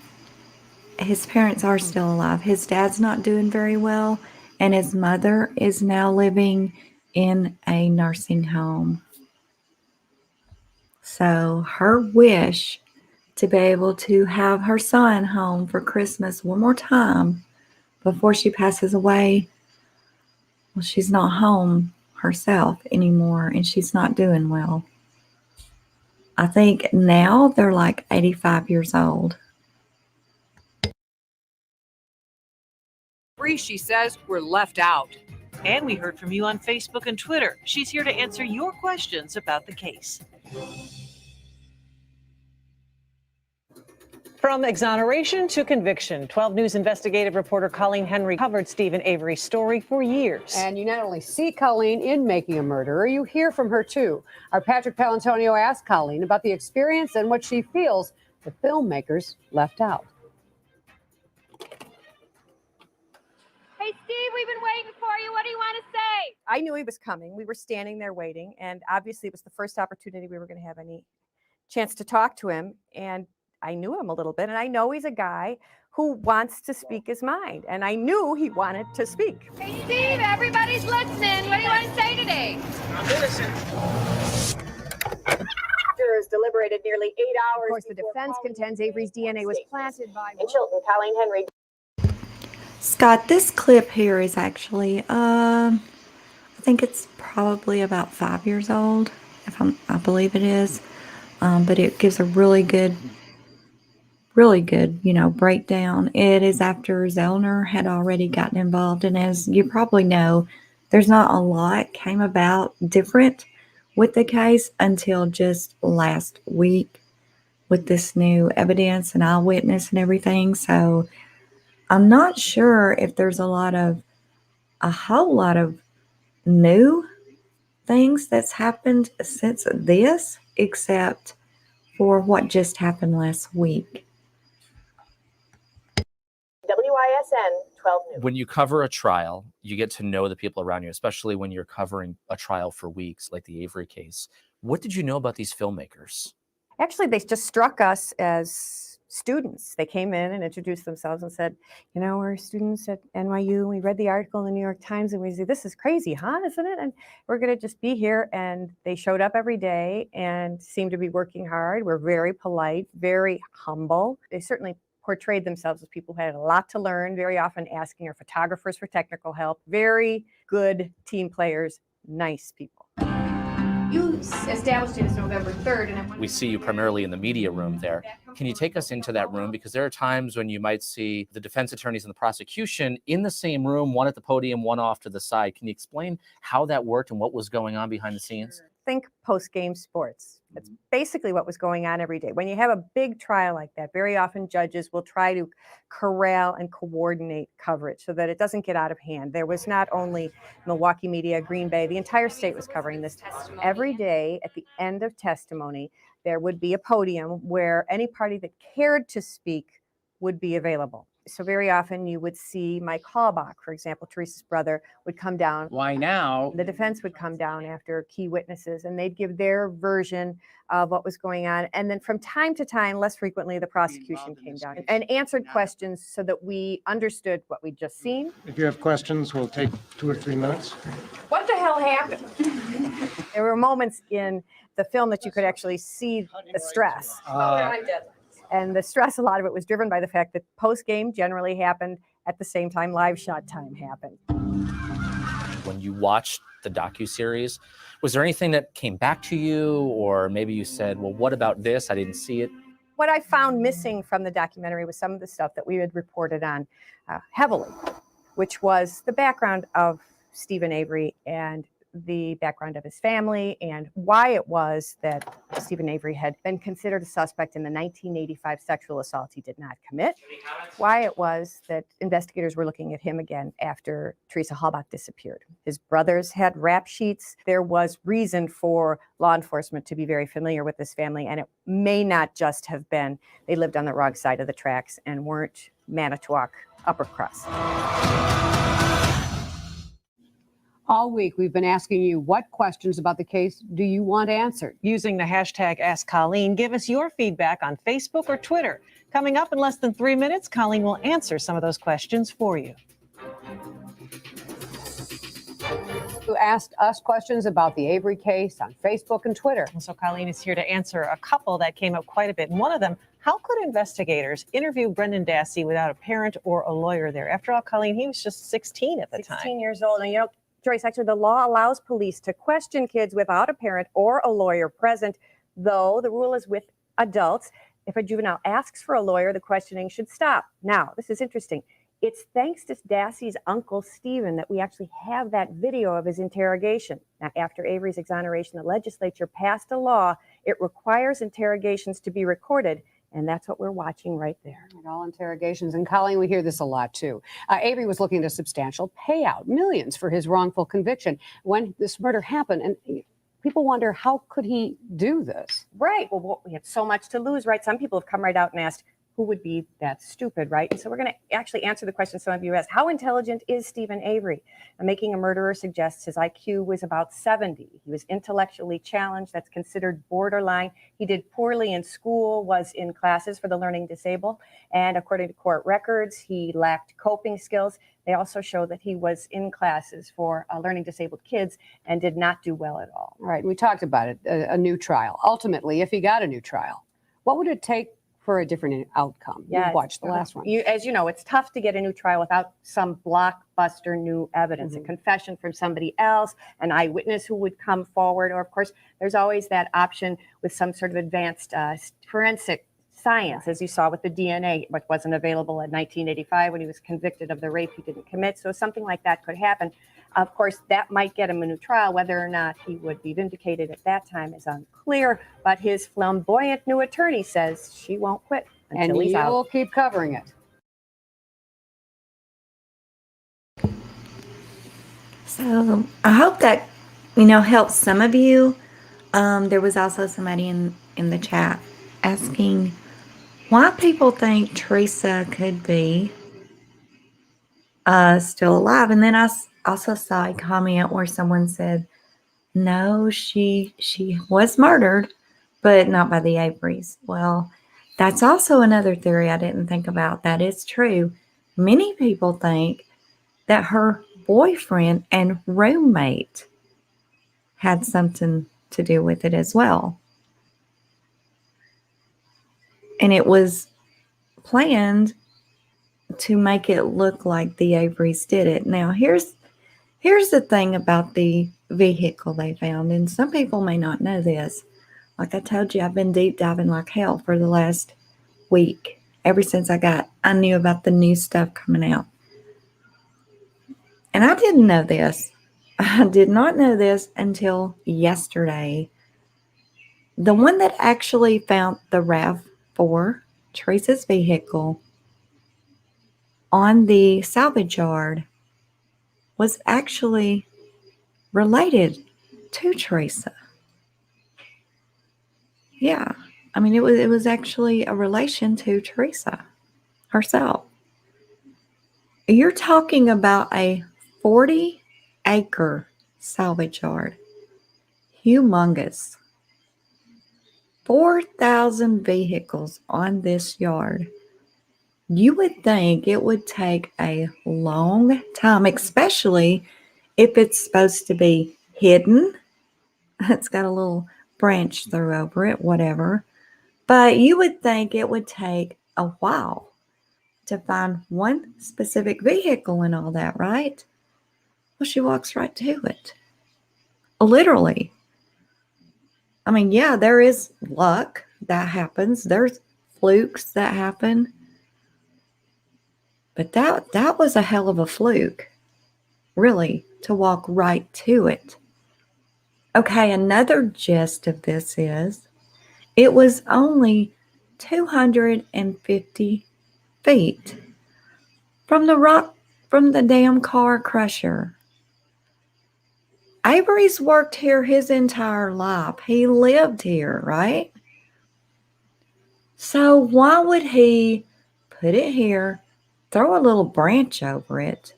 his parents are still alive. His dad's not doing very well, and his mother is now living in a nursing home. So her wish to be able to have her son home for Christmas one more time before she passes away. Well, she's not home herself anymore, and she's not doing well. I think now they're like 85 years old. She says we're left out. And we heard from you on Facebook and Twitter. She's here to answer your questions about the case. From exoneration to conviction, 12 News investigative reporter Colleen Henry covered Stephen Avery's story for years. And you not only see Colleen in Making a Murderer, you hear from her too. Our Patrick Palantonio asked Colleen about the experience and what she feels the filmmakers left out. Hey, Steve, we've been waiting for you. What do you want to say? I knew he was coming. We were standing there waiting, and obviously it was the first opportunity we were going to have any chance to talk to him. And I knew him a little bit, and I know he's a guy who wants to speak his mind, and I knew he wanted to speak. Hey, Steve, everybody's listening. What do you want to say today? I'm innocent. Jurors deliberated nearly 8 hours. Of course, the defense contends Avery's DNA was planted by... In Chilton, Colleen Henry. Scott, this clip here is actually, I think it's probably about 5 years old, I believe it is. But it gives a really good, breakdown. It is after Zellner had already gotten involved. And as you probably know, there's not a lot came about different with the case until just last week with this new evidence and eyewitness and everything. So I'm not sure if there's a whole lot of new things that's happened since this, except for what just happened last week. WISN 12 News. When you cover a trial, you get to know the people around you, especially when you're covering a trial for weeks, like the Avery case. What did you know about these filmmakers? Actually, they just struck us as students. They came in and introduced themselves and said, we're students at NYU. We read the article in the New York Times and we said, this is crazy, huh? Isn't it? And we're going to just be here. And they showed up every day and seemed to be working hard. We're very polite, very humble. They certainly portrayed themselves as people who had a lot to learn, very often asking our photographers for technical help, very good team players, nice people. You established it as November 3rd. And We see you primarily in the media room there. Can you take us into that room? Because there are times when you might see the defense attorneys and the prosecution in the same room, one at the podium, one off to the side. Can you explain how that worked and what was going on behind the scenes? Think post-game sports. That's basically what was going on every day. When you have a big trial like that, very often judges will try to corral and coordinate coverage so that it doesn't get out of hand. There was not only Milwaukee media, Green Bay, the entire state was covering this. Every day at the end of testimony, there would be a podium where any party that cared to speak would be available. So very often you would see Mike Halbach, for example, Teresa's brother, would come down. Why now? The defense would come down after key witnesses and they'd give their version of what was going on. And then from time to time, less frequently, the prosecution came down and answered questions so that we understood what we'd just seen. If you have questions, we'll take 2 or 3 minutes. What the hell happened? There were moments in the film that you could actually see the stress. And the stress, a lot of it was driven by the fact that post-game generally happened at the same time live shot time happened. When you watched the docuseries, was there anything that came back to you? Or maybe you said, well, what about this? I didn't see it. What I found missing from the documentary was some of the stuff that we had reported on heavily, which was the background of Stephen Avery and the background of his family and why it was that Stephen Avery had been considered a suspect in the 1985 sexual assault he did not commit, why it was that investigators were looking at him again after Teresa Halbach disappeared. His brothers had rap sheets. There was reason for law enforcement to be very familiar with this family, and it may not just have been they lived on the wrong side of the tracks and weren't Manitowoc upper crust. All week, we've been asking you what questions about the case do you want answered? Using the hashtag #AskColleen, give us your feedback on Facebook or Twitter. Coming up in less than 3 minutes, Colleen will answer some of those questions for you. Who asked us questions about the Avery case on Facebook and Twitter. And so Colleen is here to answer a couple that came up quite a bit. And one of them, how could investigators interview Brendan Dassey without a parent or a lawyer there? After all, Colleen, he was just 16 at the time. 16 years old. And, you know, Joyce, actually, the law allows police to question kids without a parent or a lawyer present, though the rule is with adults. If a juvenile asks for a lawyer, the questioning should stop. Now, this is interesting. It's thanks to Dassey's uncle, Stephen, that we actually have that video of his interrogation. Now, after Avery's exoneration, the legislature passed a law. It requires interrogations to be recorded, and that's what we're watching right there. And all interrogations. And Colleen, we hear this a lot, too. Avery was looking at a substantial payout, millions, for his wrongful conviction when this murder happened. And people wonder, how could he do this? Right. Well, we had so much to lose, right? Some people have come right out and asked, who would be that stupid, right? And so we're going to actually answer the question some of you asked. How intelligent is Stephen Avery? Making a Murderer suggests his IQ was about 70. He was intellectually challenged. That's considered borderline. He did poorly in school, was in classes for the learning disabled. And according to court records, he lacked coping skills. They also show that he was in classes for learning disabled kids and did not do well at all. All right. We talked about it, a new trial. Ultimately, if he got a new trial, what would it take for a different outcome? Yeah, You've watched the last one. As you know, it's tough to get a new trial without some blockbuster new evidence, a confession from somebody else, an eyewitness who would come forward, or of course, there's always that option with some sort of advanced forensic science, as you saw with the DNA, which wasn't available in 1985 when he was convicted of the rape he didn't commit. So something like that could happen. Of course, that might get him a new trial. Whether or not he would be vindicated at that time is unclear, but his flamboyant new attorney says she won't quit until And he's out. you'll keep covering it. So I hope that, helps some of you. There was also somebody in the chat asking why people think Teresa could be still alive. And then I also saw a comment where someone said, no, she was murdered, but not by the Averys. Well, that's also another theory I didn't think about. That is true. Many people think that her boyfriend and roommate had something to do with it as well. And it was planned to make it look like the Averys did it. Now, here's the thing about the vehicle they found, and some people may not know this. Like I told you, I've been deep diving like hell for the last week, ever since I knew about the new stuff coming out. And I didn't know this. I did not know this until yesterday. The one that actually found the RAV4, Teresa's vehicle, on the salvage yard was actually related to Teresa. Yeah. I mean, it was actually a relation to Teresa herself. You're talking about a 40-acre salvage yard. Humongous. 4,000 vehicles on this yard. You would think it would take a long time, especially if it's supposed to be hidden. It's got a little branch through over it, whatever. But you would think it would take a while to find one specific vehicle and all that, right? Well, she walks right to it. Literally. I mean, yeah, there is luck that happens. There's flukes that happen. But that was a hell of a fluke, really, to walk right to it. Okay, another gist of this is it was only 250 feet from the damn car crusher. Avery's worked here his entire life. He lived here, right? So why would he put it here, throw a little branch over it?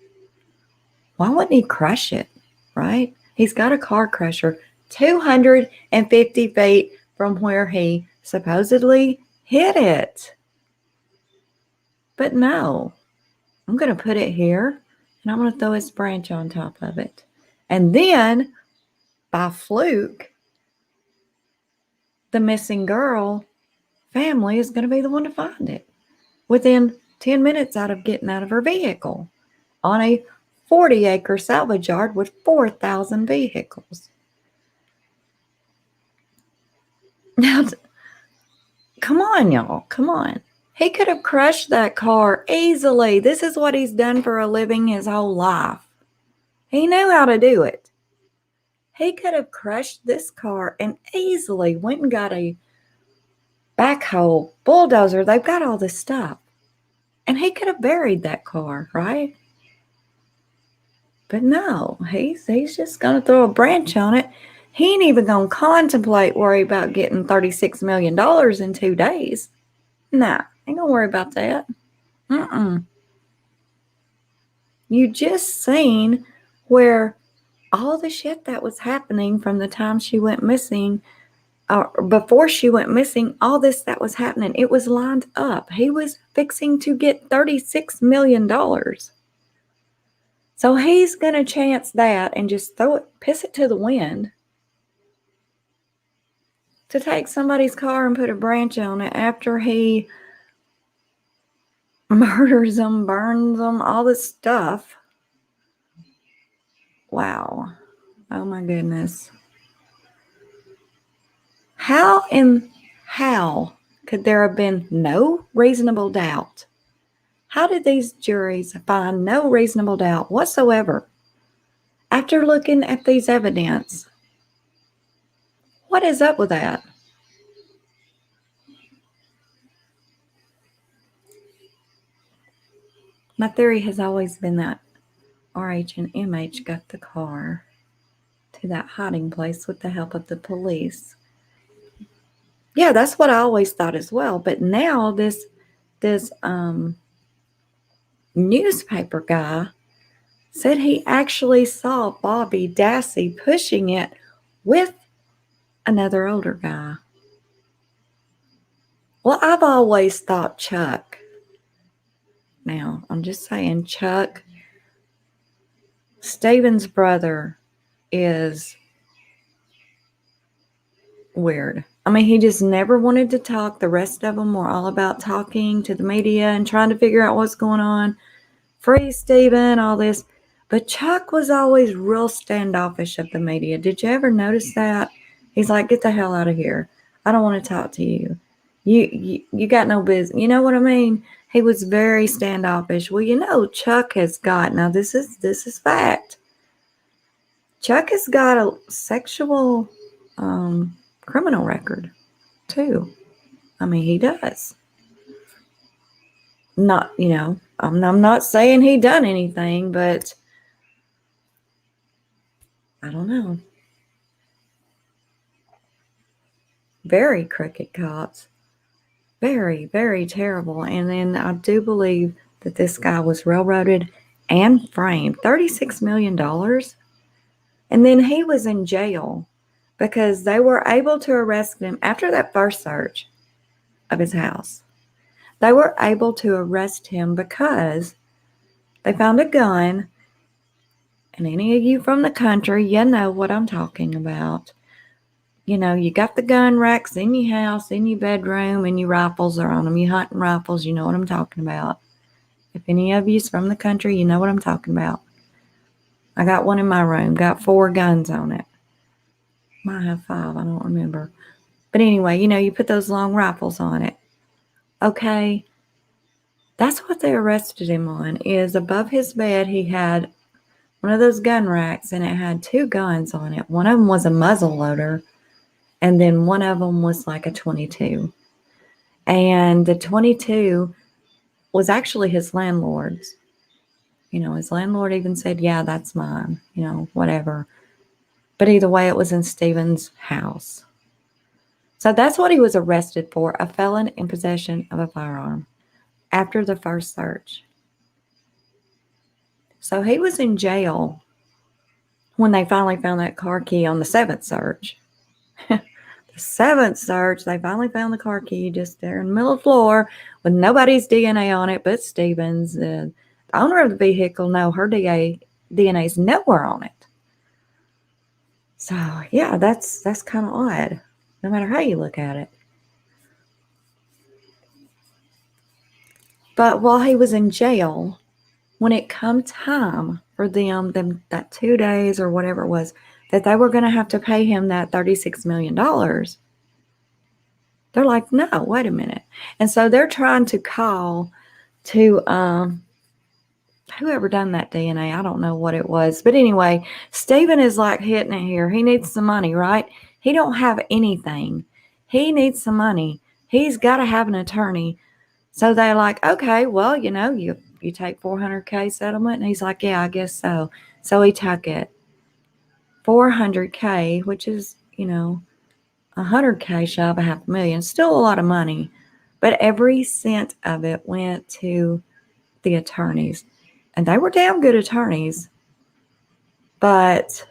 Why wouldn't he crush it, right? He's got a car crusher 250 feet from where he supposedly hit it. But no, I'm going to put it here, and I'm going to throw his branch on top of it. And then, by fluke, the missing girl family is going to be the one to find it within 10 minutes out of getting out of her vehicle on a 40-acre salvage yard with 4,000 vehicles. Now, come on, y'all. Come on. He could have crushed that car easily. This is what he's done for a living his whole life. He knew how to do it. He could have crushed this car and easily went and got a backhoe, bulldozer. They've got all this stuff. And he could have buried that car, right? But no, he's just going to throw a branch on it. He ain't even going to contemplate worry about getting $36 million in 2 days. Nah, ain't going to worry about that. You just seen where all the shit that was happening from the time she went missing, or before she went missing, all this that was happening, it was lined up. He was fixing to get $36 million. So he's going to chance that and just piss it to the wind to take somebody's car and put a branch on it after he murders them, burns them, all this stuff. Wow. Oh my goodness. How could there have been no reasonable doubt? How did these juries find no reasonable doubt whatsoever after looking at these evidence? What is up with that? My theory has always been that RH and MH got the car to that hiding place with the help of the police. Yeah, that's what I always thought as well. But now this newspaper guy said he actually saw Bobby Dassey pushing it with another older guy. Well, I've always thought Chuck. Now, I'm just saying, Chuck, Stephen's brother, is weird. I mean, he just never wanted to talk. The rest of them were all about talking to the media and trying to figure out what's going on. Free Stephen, all this. But Chuck was always real standoffish of the media. Did you ever notice that? He's like, get the hell out of here. I don't want to talk to you. You got no business. You know what I mean? He was very standoffish. Well, you know, Chuck has got, now this is fact. Chuck has got a sexual criminal record too. I mean, he does. Not, you know, I'm not saying he done anything, but I don't know. Very crooked cops. Very, very terrible. And then I do believe that this guy was railroaded and framed. $36 million. And then he was in jail because they were able to arrest him after that first search of his house. They were able to arrest him because they found a gun. And any of you from the country, you know what I'm talking about. You know, you got the gun racks in your house, in your bedroom, and your rifles are on them. You're hunting rifles, you know what I'm talking about. If any of you's from the country, you know what I'm talking about. I got one in my room, got 4 guns on it. Might have 5, I don't remember. But anyway, you know, you put those long rifles on it. Okay. That's what they arrested him on, is above his bed he had one of those gun racks, and it had 2 guns on it. One of them was a muzzle loader. And then one of them was like a 22. And the 22 was actually his landlord's. You know, his landlord even said, yeah, that's mine, you know, whatever. But either way, it was in Stephen's house. So that's what he was arrested for, a felon in possession of a firearm after the first search. So he was in jail when they finally found that car key on the 7th search. The 7th search, they finally found the car key just there in the middle of the floor with nobody's DNA on it but Stephen's. The owner of the vehicle, no, her DNA's nowhere on it. So yeah, that's kind of odd, no matter how you look at it. But while he was in jail, when it come time for them that 2 days or whatever it was, that they were going to have to pay him that $36 million, they're like, no, wait a minute. And so they're trying to call to whoever done that DNA. I don't know what it was. But anyway, Stephen is like hitting it here. He needs some money, right? He don't have anything. He needs some money. He's got to have an attorney. So they're like, okay, well, you know, you take $400K settlement. And he's like, yeah, I guess so. So he took it. $400K, which is, you know, $100K shy of $500,000. Still a lot of money. But every cent of it went to the attorneys. And they were damn good attorneys. But,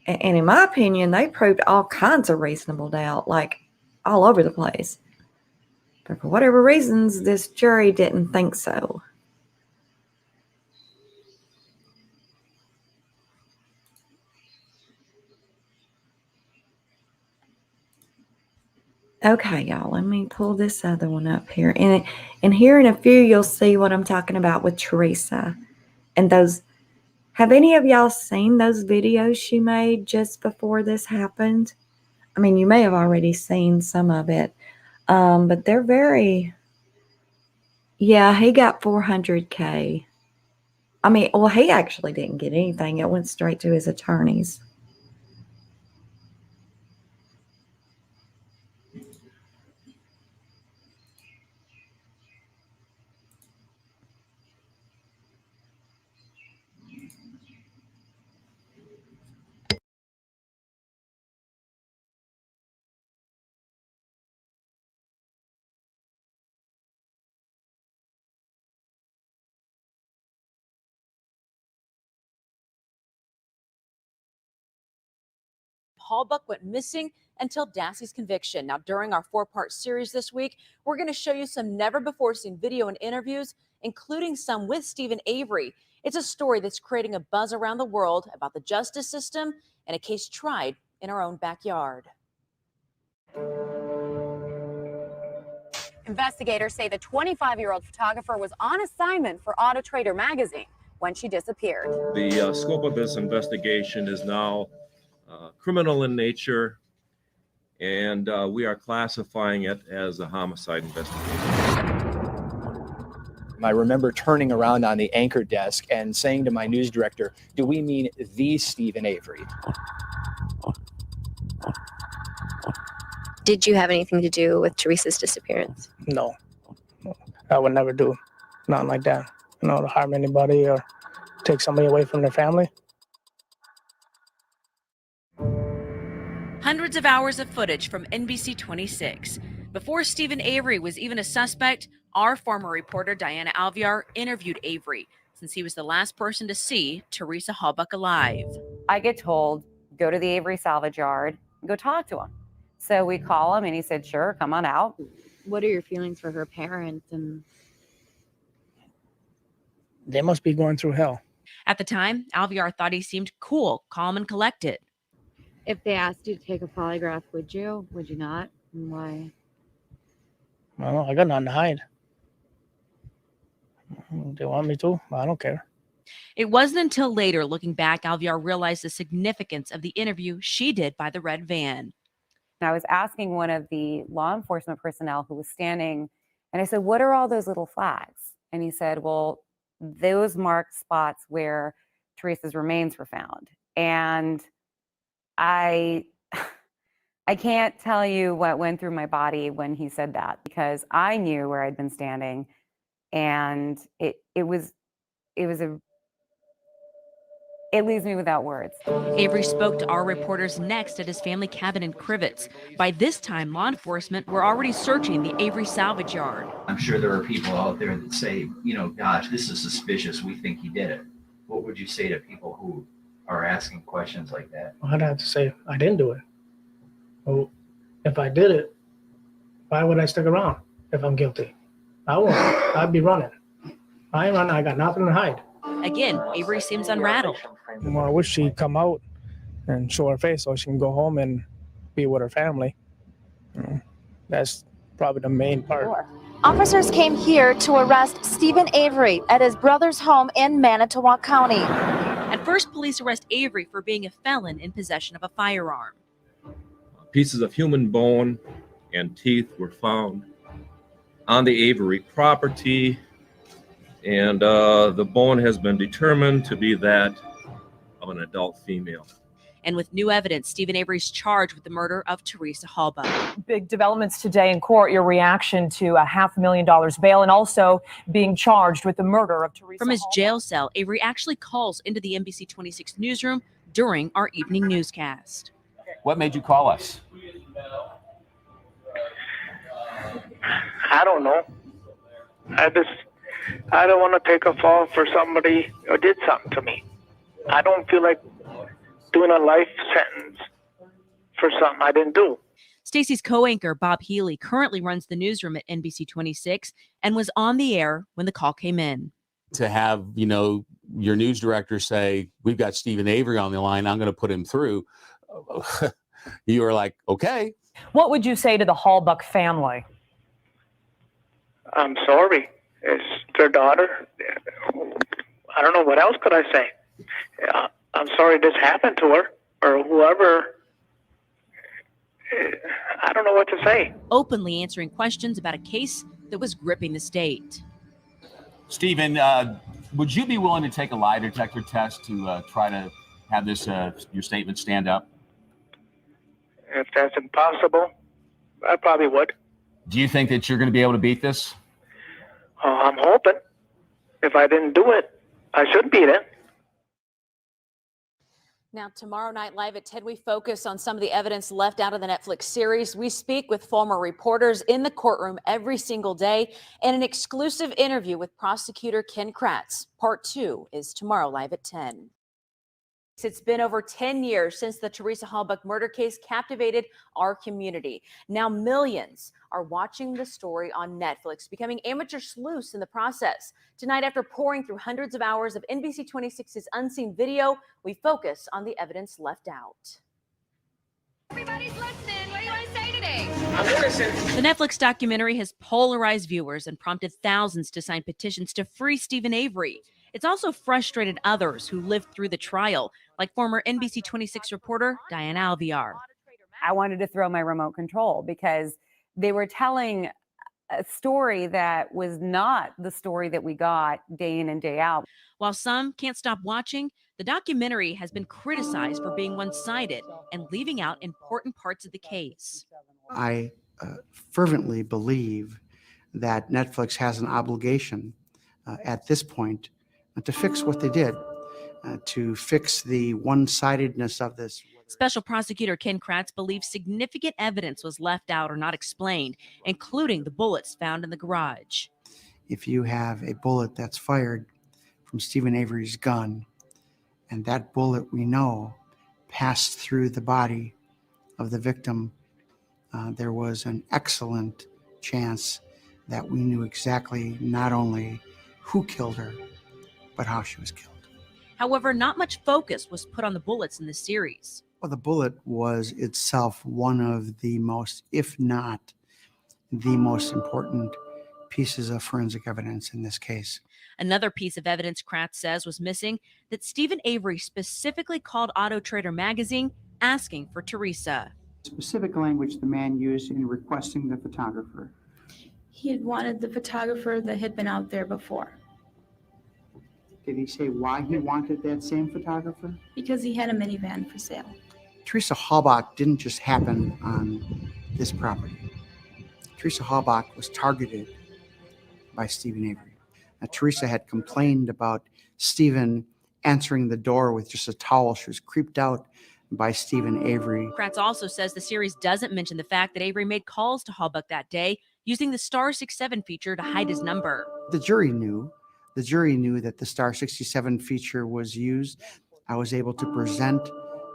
and in my opinion, they proved all kinds of reasonable doubt, like all over the place. But for whatever reasons, this jury didn't think so. Okay, y'all, let me pull this other one up here. And here in a few, you'll see what I'm talking about with Teresa. And those, have any of y'all seen those videos she made just before this happened? I mean, you may have already seen some of it. But they're very, yeah, he got $400K. I mean, well, he actually didn't get anything. It went straight to his attorneys. Halbach went missing until Dassey's conviction. Now, during our 4-part series this week, we're going to show you some never-before-seen video and interviews, including some with Stephen Avery. It's a story that's creating a buzz around the world about the justice system and a case tried in our own backyard. Investigators say the 25-year-old photographer was on assignment for Auto Trader magazine when she disappeared. The scope of this investigation is now criminal in nature, and we are classifying it as a homicide investigation. I remember turning around on the anchor desk and saying to my news director, do we mean the Stephen Avery? Did you have anything to do with Teresa's disappearance? No, I would never do nothing like that. You know, to harm anybody or take somebody away from their family. Hundreds of hours of footage from NBC 26. Before Stephen Avery was even a suspect, our former reporter Diana Alviar interviewed Avery, since he was the last person to see Teresa Halbach alive. I get told, go to the Avery salvage yard, go talk to him. So we call him and he said, sure, come on out. What are your feelings for her parents? And They must be going through hell. At the time, Alviar thought he seemed cool, calm, and collected. if they asked you to take a polygraph, would you? Would you not? And why? Well, I got nothing to hide. They want me to. I don't care. It wasn't until later, looking back, Alviar realized the significance of the interview she did by the red van. I was asking one of the law enforcement personnel who was standing, and I said, what are all those little flags? And he said, well, those marked spots where Teresa's remains were found. And I can't tell you what went through my body when he said that, because I knew where I'd been standing, and it leaves me without words. Avery spoke to our reporters next at his family cabin in Crivets. By this time, law enforcement were already searching the Avery salvage yard. I'm sure there are people out there that say, you know, gosh, this is suspicious. We think he did it. What would you say to people who are asking questions like that? I'd have to say I didn't do it. Well, if I did it, why would I stick around if I'm guilty? I won't. I'd be running. I ain't running. I got nothing to hide. Again, Avery seems unrattled. Well, I wish she'd come out and show her face so she can go home and be with her family. That's probably the main part. Officers came here to arrest Stephen Avery at his brother's home in Manitowoc County. At first, police arrest Avery for being a felon in possession of a firearm. Pieces of human bone and teeth were found on the Avery property, and the bone has been determined to be that of an adult female. And with new evidence, Stephen Avery's charged with the murder of Teresa Halbach. Big developments today in court. Your reaction to a $500,000 bail and also being charged with the murder of Teresa From his Halbach. jail cell, Avery actually calls into the NBC 26 newsroom during our evening newscast. What made you call us? I don't know. I don't want to take a fall for somebody who did something to me. I don't feel like doing a life sentence for something I didn't do. Stacy's co-anchor, Bob Healy, currently runs the newsroom at NBC 26 and was on the air when the call came in. To have, your news director say, we've got Stephen Avery on the line, I'm going to put him through. You were like, okay. What would you say to the Halbach family? I'm sorry. It's their daughter. I don't know what else could I say. I'm sorry this happened to her or whoever. I don't know what to say. Openly answering questions about a case that was gripping the state. Stephen, would you be willing to take a lie detector test to try to have this your statement stand up? If that's impossible, I probably would. Do you think that you're going to be able to beat this? I'm hoping. If I didn't do it, I should beat it. Now, tomorrow night live at 10, we focus on some of the evidence left out of the Netflix series. We speak with former reporters in the courtroom every single day, and an exclusive interview with prosecutor Ken Kratz. Part 2 is tomorrow live at 10. It's been over 10 years since the Teresa Halbach murder case captivated our community. Now millions are watching the story on Netflix, becoming amateur sleuths in the process. Tonight, after pouring through hundreds of hours of NBC 26's unseen video, we focus on the evidence left out. Everybody's listening. What do you want to say today? The Netflix documentary has polarized viewers and prompted thousands to sign petitions to free Stephen Avery. It's also frustrated others who lived through the trial, like former NBC 26 reporter Diane Alviar. I wanted to throw my remote control because they were telling a story that was not the story that we got day in and day out. While some can't stop watching, the documentary has been criticized for being one-sided and leaving out important parts of the case. I fervently believe that Netflix has an obligation at this point to fix what they did, to fix the one-sidedness of this. Special Prosecutor Ken Kratz believes significant evidence was left out or not explained, including the bullets found in the garage. If you have a bullet that's fired from Stephen Avery's gun, and that bullet we know passed through the body of the victim, there was an excellent chance that we knew exactly not only who killed her, but how she was killed. However, not much focus was put on the bullets in the series. Well, the bullet was itself one of the most, if not the most important pieces of forensic evidence in this case. Another piece of evidence Kratz says was missing, that Stephen Avery specifically called Auto Trader magazine asking for Teresa. Specific language the man used in requesting the photographer. He had wanted the photographer that had been out there before. Did he say why he wanted that same photographer? Because he had a minivan for sale. Teresa Halbach didn't just happen on this property. Teresa Halbach was targeted by Stephen Avery. Now, Teresa had complained about Stephen answering the door with just a towel. She was creeped out by Stephen Avery. Kratz also says the series doesn't mention the fact that Avery made calls to Halbach that day using the star 67 feature to hide his number. The jury knew. The jury knew that the star 67 feature was used. I was able to present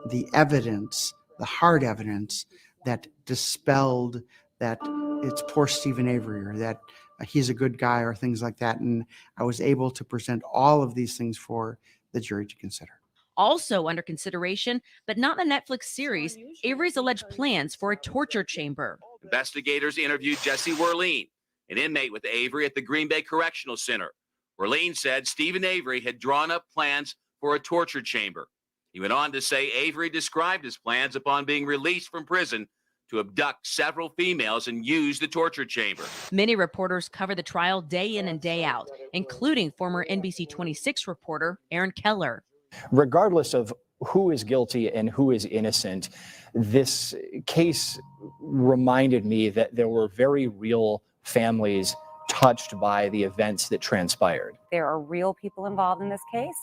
the evidence, the hard evidence, that dispelled that it's poor Stephen Avery or that he's a good guy or things like that. And I was able to present all of these things for the jury to consider. Also under consideration, but not in the Netflix series, Avery's alleged plans for a torture chamber. Investigators interviewed Jesse Werleen, an inmate with Avery at the Green Bay Correctional Center. Werleen said Stephen Avery had drawn up plans for a torture chamber. He went on to say Avery described his plans upon being released from prison to abduct several females and use the torture chamber. Many reporters cover the trial day in and day out, including former NBC 26 reporter Aaron Keller. Regardless of who is guilty and who is innocent, this case reminded me that there were very real families touched by the events that transpired. There are real people involved in this case,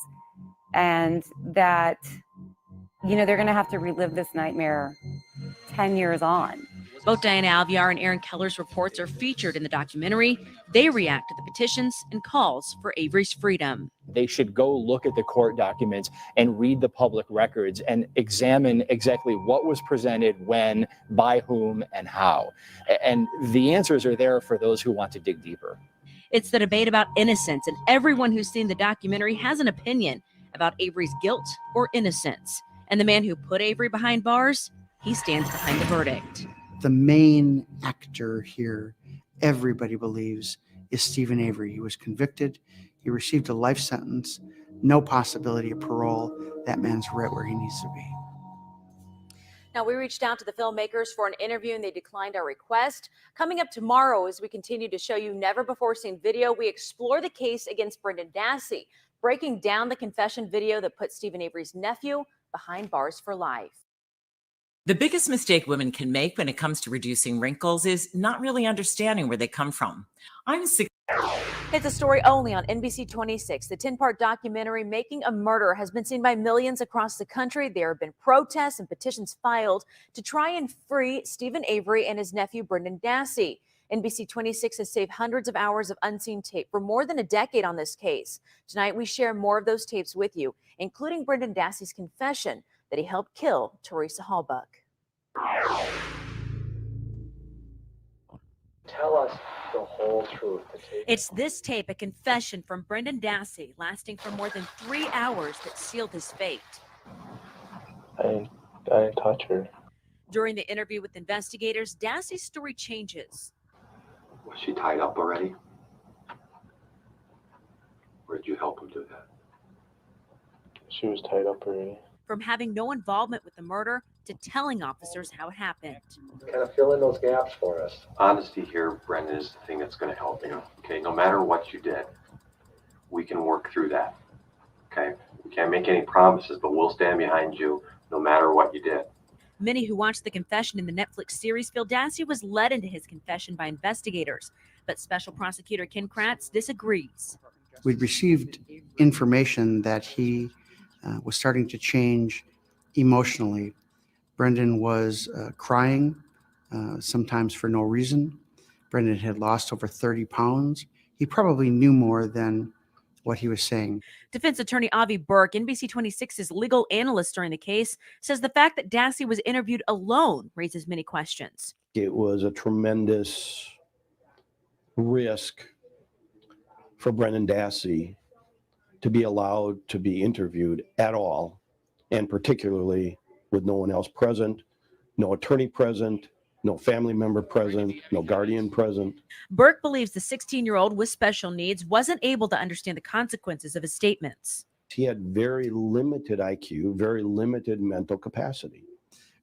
and that, you know, they're going to have to relive this nightmare 10 years on. Both Diana Alvear and Aaron Keller's reports are featured in the documentary. They react to the petitions and calls for Avery's freedom. They should go look at the court documents and read the public records and examine exactly what was presented, when, by whom, and how. And the answers are there for those who want to dig deeper. It's the debate about innocence, and everyone who's seen the documentary has an opinion about Avery's guilt or innocence. And the man who put Avery behind bars, he stands behind the verdict. The main actor here, everybody believes, is Stephen Avery. He was convicted. He received a life sentence, no possibility of parole. That man's right where he needs to be. Now, we reached out to the filmmakers for an interview and they declined our request. Coming up tomorrow, as we continue to show you never-before-seen video, we explore the case against Brendan Dassey, breaking down the confession video that put Stephen Avery's nephew behind bars for life. The biggest mistake women can make when it comes to reducing wrinkles is not really understanding where they come from. It's a story only on NBC 26. The 10-part documentary, Making a Murder, has been seen by millions across the country. There have been protests and petitions filed to try and free Stephen Avery and his nephew, Brendan Dassey. NBC 26 has saved hundreds of hours of unseen tape for more than a decade on this case. Tonight, we share more of those tapes with you, including Brendan Dassey's confession that he helped kill Teresa Halbach. Tell us the whole truth. It's this tape, a confession from Brendan Dassey, lasting for more than 3 hours, that sealed his fate. I didn't touch her. During the interview with investigators, Dassey's story changes. Was she tied up already? Or did you help him do that? She was tied up already. From having no involvement with the murder to telling officers how it happened. Kind of fill in those gaps for us. Honesty here, Brendan, is the thing that's going to help you. Okay, no matter what you did, we can work through that. Okay, we can't make any promises, but we'll stand behind you no matter what you did. Many who watched the confession in the Netflix series feel Dassey was led into his confession by investigators, but Special Prosecutor Ken Kratz disagrees. We'd received information that he was starting to change emotionally. Brendan was crying, sometimes for no reason. Brendan had lost over 30 pounds. He probably knew more than what he was saying. Defense attorney Avi Burke, NBC 26's legal analyst during the case, says the fact that Dassey was interviewed alone raises many questions. It was a tremendous risk for Brendan Dassey to be allowed to be interviewed at all, and particularly with no one else present, no attorney present, no family member present, no guardian present. Burke believes the 16-year-old with special needs wasn't able to understand the consequences of his statements. He had very limited IQ, very limited mental capacity.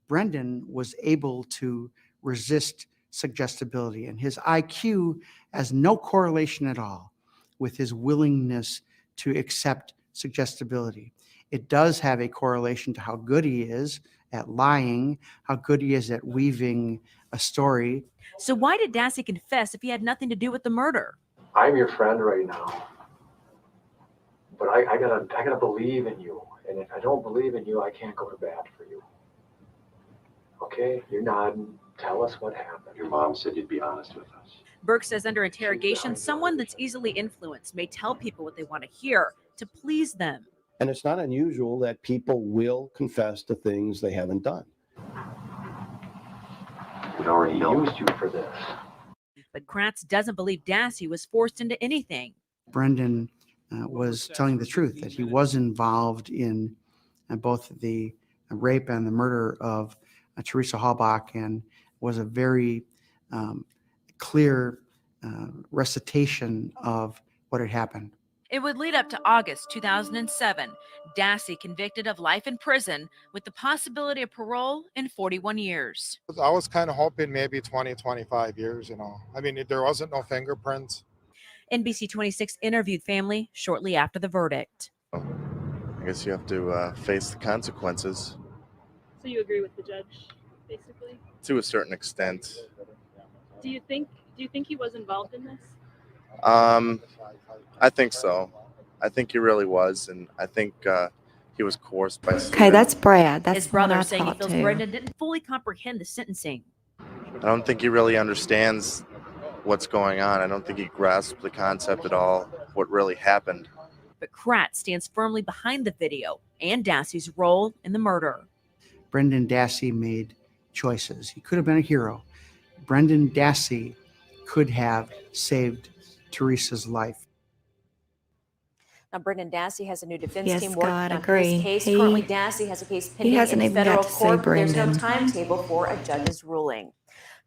Brendan was able to resist suggestibility, and his IQ has no correlation at all with his willingness to accept suggestibility. It does have a correlation to how good he is at lying, how good he is at weaving a story. So why did Dassey confess if he had nothing to do with the murder? I'm your friend right now, but I gotta believe in you. And if I don't believe in you, I can't go to bat for you. Okay, you're nodding. Tell us what happened. Your mom said you'd be honest with us. Burke says under interrogation, someone that's easily influenced may tell people what they want to hear to please them. And it's not unusual that people will confess to things they haven't done. We already used you for this. But Kratz doesn't believe Dassey was forced into anything. Brendan was telling the truth, that he was involved in both the rape and the murder of Teresa Halbach, and was a very clear recitation of what had happened. It would lead up to August 2007. Dassey convicted of life in prison with the possibility of parole in 41 years. I was kind of hoping maybe 20, 25 years, I mean, there wasn't no fingerprints. NBC 26 interviewed family shortly after the verdict. I guess you have to face the consequences. So you agree with the judge, basically? To a certain extent. Do you think he was involved in this? I think so. I think he really was, and I think he was coerced by. Okay, that's Brad. That's His brother the one I saying he talked feels to. Brendan didn't fully comprehend the sentencing. I don't think he really understands what's going on. I don't think he grasped the concept at all, what really happened. But Kratz stands firmly behind the video and Dassey's role in the murder. Brendan Dassey made choices. He could have been a hero. Brendan Dassey could have saved Teresa's life. Now, Brendan Dassey has a new defense Yes, team working God, on agree. his case. He- Currently, Dassey has a case pending hasn't in even got federal to say court. There's no Brendan. timetable for a judge's ruling.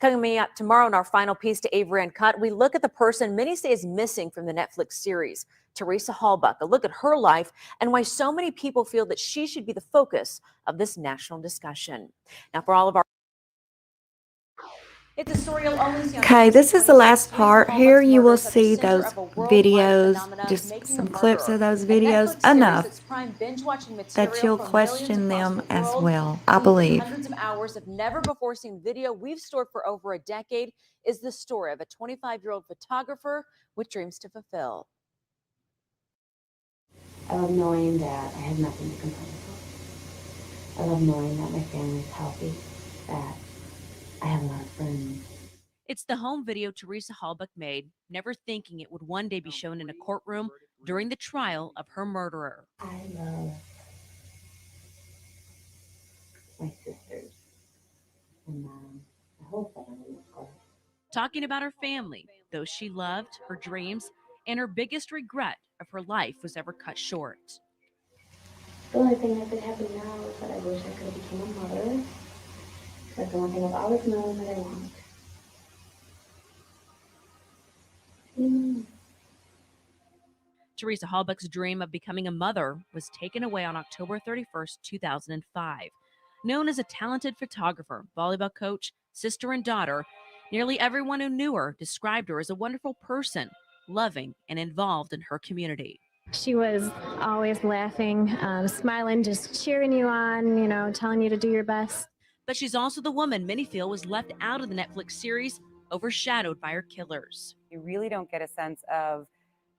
Coming up tomorrow in our final piece to Avery Uncut, we look at the person many say is missing from the Netflix series, Teresa Halbach, a look at her life and why so many people feel that she should be the focus of this national discussion. Now, for all of our it's a story you'll only see on Okay, this is the last part. Here you will Murders at the see center those of a worldwide videos, phenomenon, just Making some a clips Murderer, of those a videos, Netflix series enough that's prime binge-watching that material you'll for millions question them across the as world. well, I These believe. Hundreds of hours of never-before-seen video we've stored for over a decade is the story of a 25-year-old photographer with dreams to fulfill. I love knowing that I have nothing to complain about. I love knowing that my family is healthy, that I have a lot of friends. It's the home video Teresa Halbach made, never thinking it would one day be shown in a courtroom during the trial of her murderer. I love my sisters and my whole family, of course. Talking about her family, those she loved, her dreams, and her biggest regret of her life was ever cut short. The only thing that could happen now is that I wish I could have become a mother. That's the one thing I've always known that I want. Teresa Halbach's dream of becoming a mother was taken away on October 31st, 2005. Known as a talented photographer, volleyball coach, sister, and daughter, nearly everyone who knew her described her as a wonderful person, loving and involved in her community. She was always laughing, smiling, just cheering you on, telling you to do your best. But she's also the woman many feel was left out of the Netflix series, overshadowed by her killers. You really don't get a sense of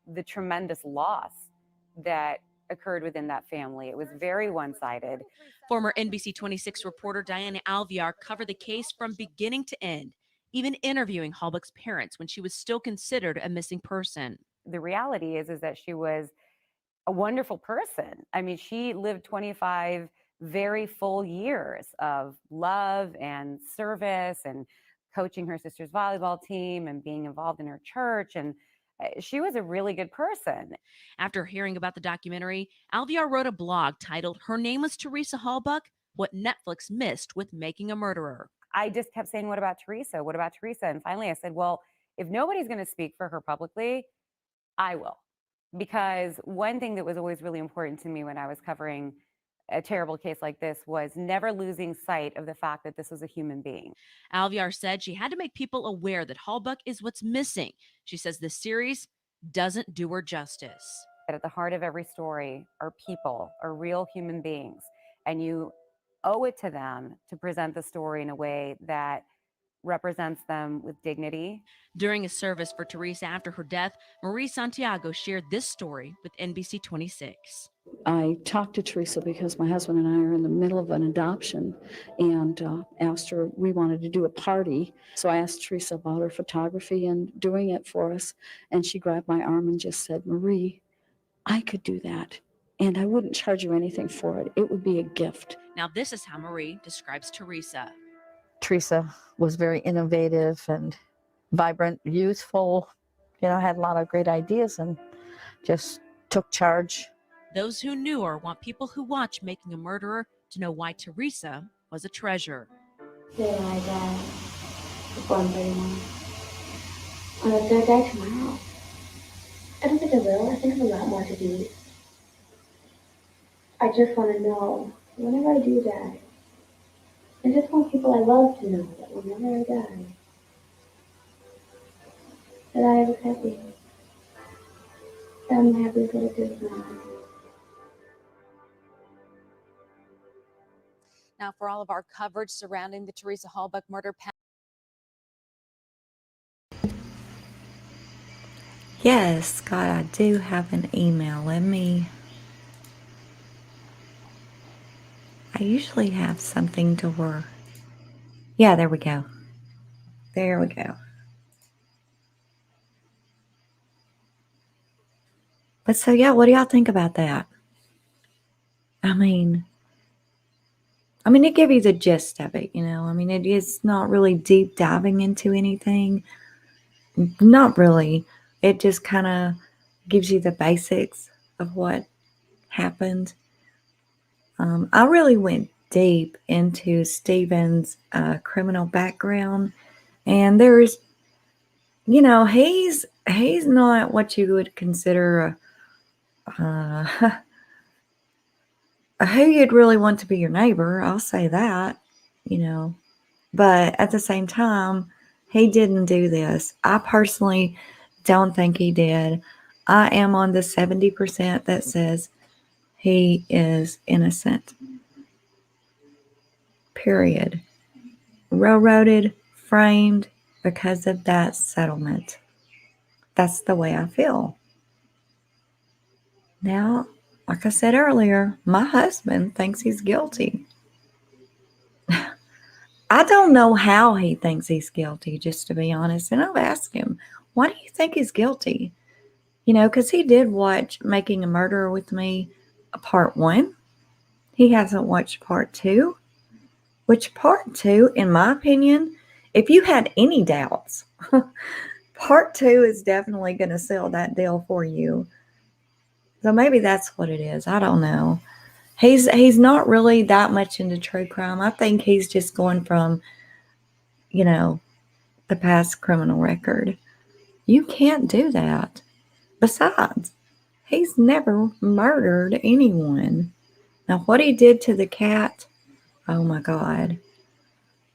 the tremendous loss that occurred within that family. It was very one-sided. Former NBC 26 reporter Diana Alviar covered the case from beginning to end, even interviewing Halbach's parents when she was still considered a missing person. The reality is that she was a wonderful person. I mean, she lived 25 very full years of love and service and coaching her sister's volleyball team and being involved in her church. And she was a really good person. After hearing about the documentary, Alviar wrote a blog titled "Her Name Was Teresa Halbach: What Netflix Missed with Making a Murderer." I just kept saying, what about Teresa? What about Teresa? And finally I said, well, if nobody's going to speak for her publicly, I will. Because one thing that was always really important to me when I was covering a terrible case like this was never losing sight of the fact that this was a human being. Alviar said she had to make people aware that Halbach is what's missing. She says the series doesn't do her justice. At the heart of every story are people, are real human beings, and you owe it to them to present the story in a way that represents them with dignity. During a service for Teresa after her death, Marie Santiago shared this story with NBC 26. I talked to Teresa because my husband and I are in the middle of an adoption, and asked her, we wanted to do a party. So I asked Teresa about her photography and doing it for us. And she grabbed my arm and just said, Marie, I could do that. And I wouldn't charge you anything for it. It would be a gift. Now, this is how Marie describes Teresa. Teresa was very innovative and vibrant, youthful, had a lot of great ideas and just took charge Those who knew her want people who watch Making a Murderer to know why Teresa was a treasure. Say I die before I'm 31. On the third day tomorrow. I don't think I will. I think I have a lot more to do. I just want to know, whenever I do die, I just want people I love to know that whenever I die, that I was happy. That I'm the happiest little kid of my life. Now, for all of our coverage surrounding the Teresa Halbach murder, Yes, Scott, I do have an email. I usually have something to work. Yeah, there we go. There we go. But so, yeah, what do y'all think about that? I mean, it gives you the gist of it, you know. I mean, it is not really deep diving into anything. Not really. It just kind of gives you the basics of what happened. I really went deep into Stephen's criminal background, and there's, you know, he's not what you would consider who you'd really want to be your neighbor. I'll say that, you know. But at the same time, he didn't do this. I personally don't think he did. I am on the 70% that says he is innocent. Period. Railroaded, framed because of that settlement. That's the way I feel. Now, like I said earlier, my husband thinks he's guilty. I don't know how he thinks he's guilty, just to be honest. And I've asked him, why do you think he's guilty? You know, because he did watch Making a Murderer with me, part 1. He hasn't watched part 2, which part 2, in my opinion, if you had any doubts, part 2 is definitely going to seal that deal for you. So maybe that's what it is. I don't know. He's not really that much into true crime. I think he's just going from, you know, the past criminal record. You can't do that. Besides, he's never murdered anyone. Now, what he did to the cat, oh my God.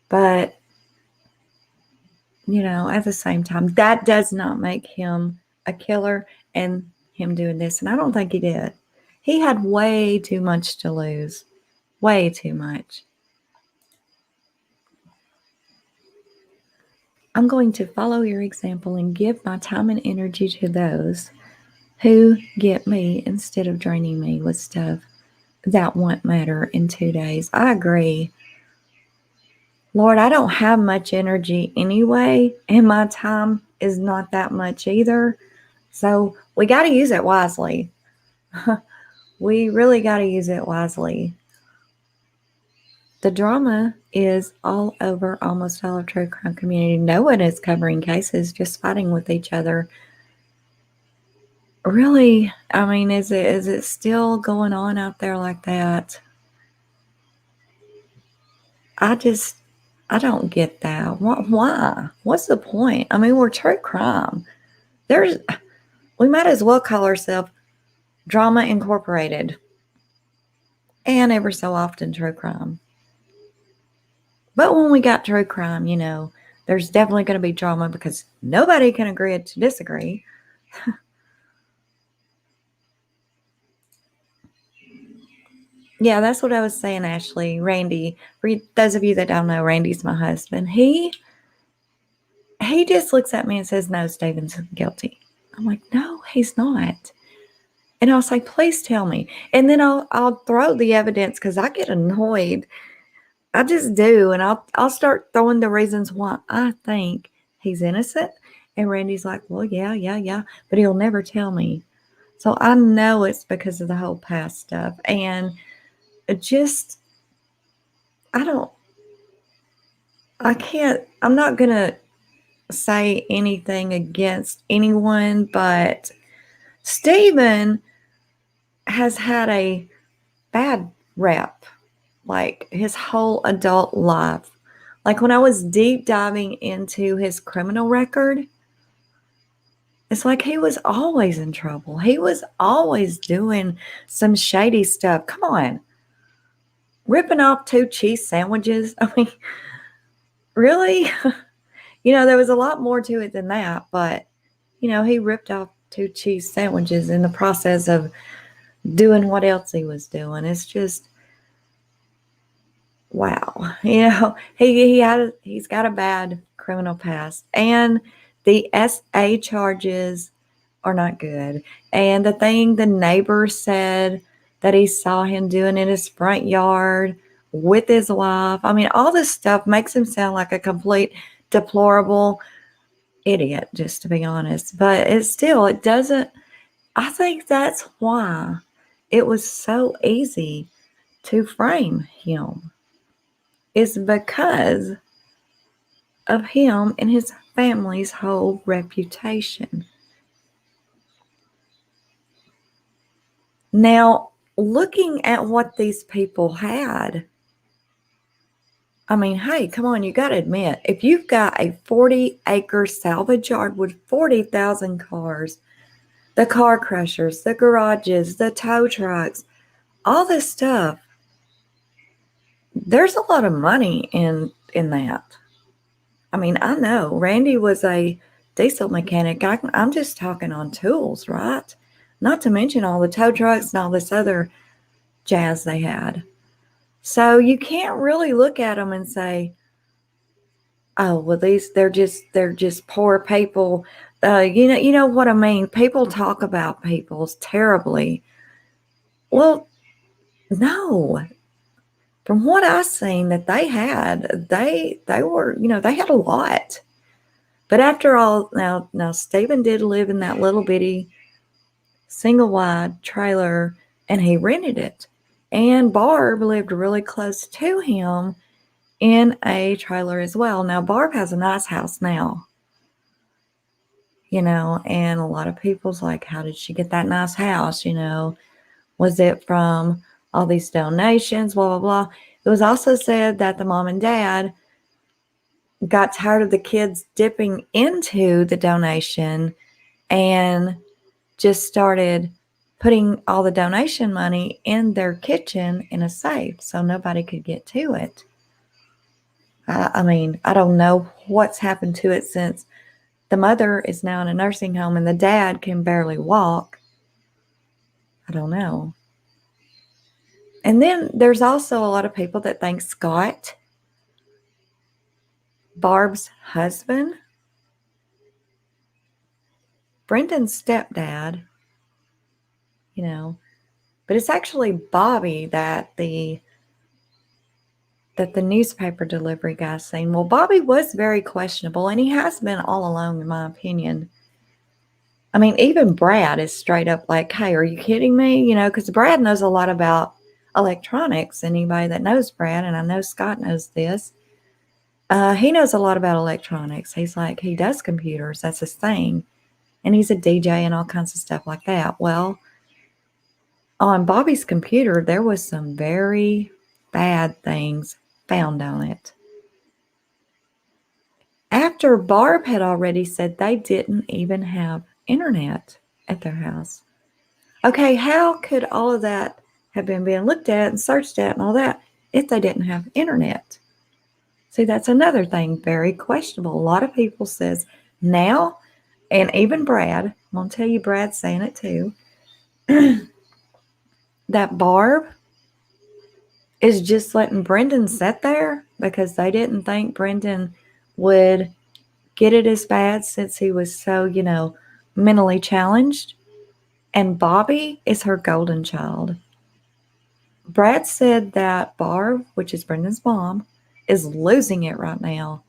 But, you know, at the same time, that does not make him a killer, and him doing this. And I don't think he did. He had way too much to lose. Way too much. I'm going to follow your example and give my time and energy to those who get me instead of draining me with stuff that won't matter in 2 days. I agree. Lord, I don't have much energy anyway, and my time is not that much either. So we got to use it wisely. We really got to use it wisely. The drama is all over almost all of true crime community. No one is covering cases, just fighting with each other. Really, I mean, is it still going on out there like that? I don't get that. Why? What's the point? I mean, we're true crime. We might as well call ourselves Drama Incorporated. And ever so often true crime. But when we got true crime, you know, there's definitely going to be drama because nobody can agree to disagree. Yeah, that's what I was saying, Ashley. Randy, for those of you that don't know, Randy's my husband. He just looks at me and says, no, Stephen's guilty. I'm like, no, he's not. And I'll say, please tell me. And then I'll throw the evidence because I get annoyed. I just do. And I'll start throwing the reasons why I think he's innocent. And Randy's like, well, yeah. But he'll never tell me. So I know it's because of the whole past stuff. And I'm not going to say anything against anyone, but Stephen has had a bad rep, like his whole adult life. Like when I was deep diving into his criminal record, it's like he was always in trouble. He was always doing some shady stuff. Come on. Ripping off 2 cheese sandwiches. I mean, really? There was a lot more to it than that, but, he ripped off 2 cheese sandwiches in the process of doing what else he was doing. It's just, wow. He's got a bad criminal past, and the SA charges are not good. And the thing the neighbor said that he saw him doing in his front yard with his wife, I mean, all this stuff makes him sound like a complete deplorable idiot, just to be honest. But it doesn't, I think that's why it was so easy to frame him. It's because of him and his family's whole reputation. Now, looking at what these people had, I mean, hey, come on, you got to admit, if you've got a 40-acre salvage yard with 40,000 cars, the car crushers, the garages, the tow trucks, all this stuff, there's a lot of money in that. I mean, I know Randy was a diesel mechanic. I'm just talking on tools, right? Not to mention all the tow trucks and all this other jazz they had. So you can't really look at them and say, "Oh, well, they're just poor people." You know what I mean? People talk about people terribly. Well, no. From what I've seen that they had, they were, they had a lot. But after all, now Stephen did live in that little bitty single wide trailer, and he rented it. And Barb lived really close to him in a trailer as well. Now, Barb has a nice house now, and a lot of people's like, how did she get that nice house? Was it from all these donations, blah, blah, blah. It was also said that the mom and dad got tired of the kids dipping into the donation and just started putting all the donation money in their kitchen in a safe so nobody could get to it. I mean, I don't know what's happened to it since the mother is now in a nursing home and the dad can barely walk. I don't know. And then there's also a lot of people that think Scott, Barb's husband, Brendan's stepdad, but it's actually Bobby that the newspaper delivery guy's saying, well, Bobby was very questionable, and he has been all along, in my opinion. I mean, even Brad is straight up like, hey, are you kidding me? Because Brad knows a lot about electronics. Anybody that knows Brad, and I know Scott knows this, he knows a lot about electronics. He's like, he does computers. That's his thing. And he's a DJ and all kinds of stuff like that. Well, on Bobby's computer, there was some very bad things found on it. After Barb had already said they didn't even have internet at their house. Okay, how could all of that have been being looked at and searched at and all that if they didn't have internet? See, that's another thing, very questionable. A lot of people says now, and even Brad, I'm going to tell you Brad's saying it too, that Barb is just letting Brendan sit there because they didn't think Brendan would get it as bad since he was so, mentally challenged. And Bobby is her golden child. Brad said that Barb, which is Brendan's mom, is losing it right now.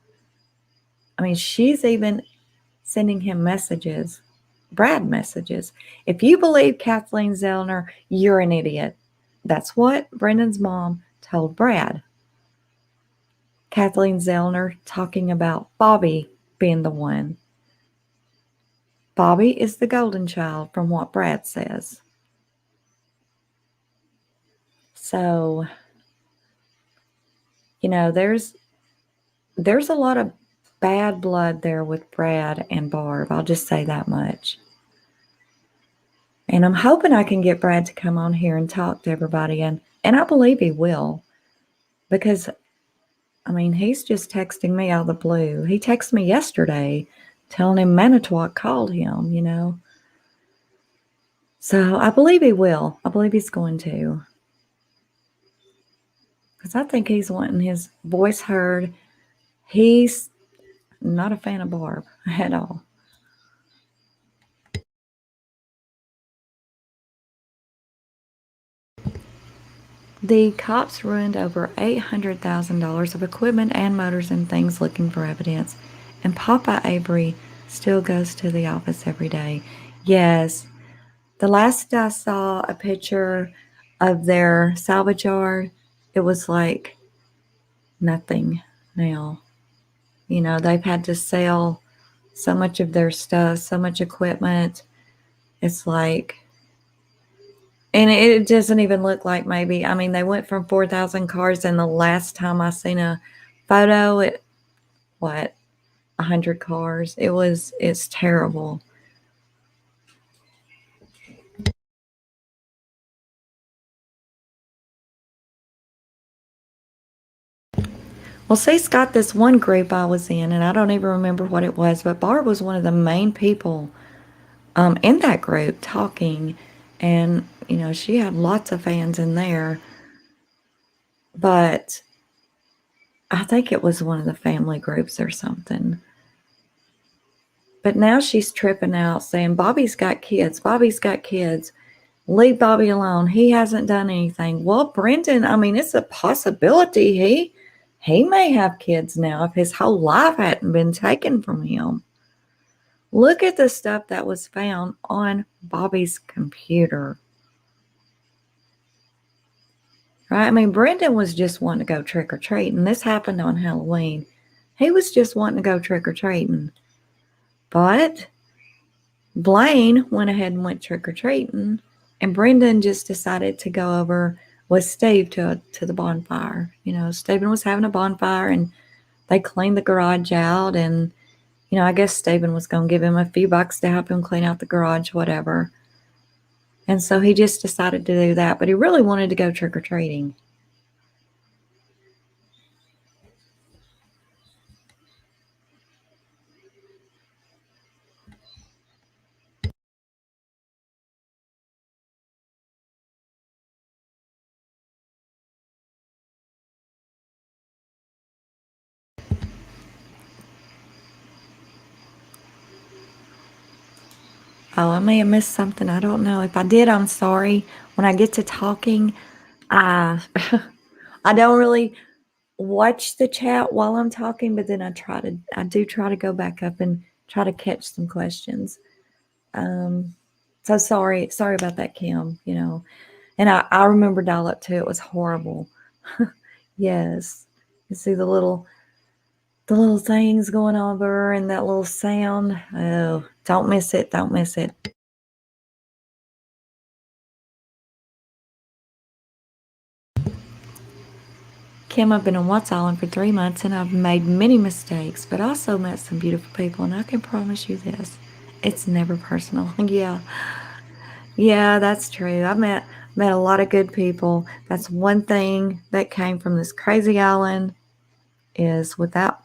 I mean, she's even sending him messages, Brad messages. If you believe Kathleen Zellner, you're an idiot. That's what Brendan's mom told Brad. Kathleen Zellner talking about Bobby being the one. Bobby is the golden child from what Brad says. So, you know, there's a lot of bad blood there with Brad and Barb. I'll just say that much. And I'm hoping I can get Brad to come on here and talk to everybody. And I believe he will. Because, I mean, he's just texting me out of the blue. He texted me yesterday telling him Manitowoc called him, you know. So I believe he will. I believe he's going to. Because I think he's wanting his voice heard. He's not a fan of Barb at all. The cops ruined over $800,000 of equipment and motors and things looking for evidence. And Papa Avery still goes to the office every day. Yes, the last I saw a picture of their salvage yard, it was like nothing now. You know, they've had to sell so much of their stuff, so much equipment. It's like, and it doesn't even look like maybe, I mean, they went from 4,000 cars, and the last time I seen a photo, 100 cars. It's terrible. Well, see, Scott, this one group I was in, and I don't even remember what it was, but Barb was one of the main people in that group talking. And, you know, she had lots of fans in there. But I think it was one of the family groups or something. But now she's tripping out saying, Bobby's got kids. Bobby's got kids. Leave Bobby alone. He hasn't done anything. Well, Brendan, I mean, it's a possibility he may have kids now if his whole life hadn't been taken from him. Look at the stuff that was found on Bobby's computer. Right? I mean, Brendan was just wanting to go trick-or-treating. This happened on Halloween. He was just wanting to go trick-or-treating. But Blaine went ahead and went trick-or-treating, and Brendan just decided to go over with Steve to the bonfire. You know, Stephen was having a bonfire, and they cleaned the garage out, and, you know, I guess Stephen was going to give him a few bucks to help him clean out the garage, whatever. And so he just decided to do that, but he really wanted to go trick-or-treating. Oh, I may have missed something. I don't know. If I did, I'm sorry. When I get to talking, I don't really watch the chat while I'm talking, but then I do try to go back up and try to catch some questions. So sorry about that, Kim, you know. And I remember dial-up too. It was horrible. Yes. You see the little things going over and that little sound. Oh, don't miss it. Don't miss it. Kim, I've been on Watts Island for 3 months, and I've made many mistakes, but also met some beautiful people, and I can promise you this. It's never personal. Yeah, that's true. I've met a lot of good people. That's one thing that came from this crazy island is without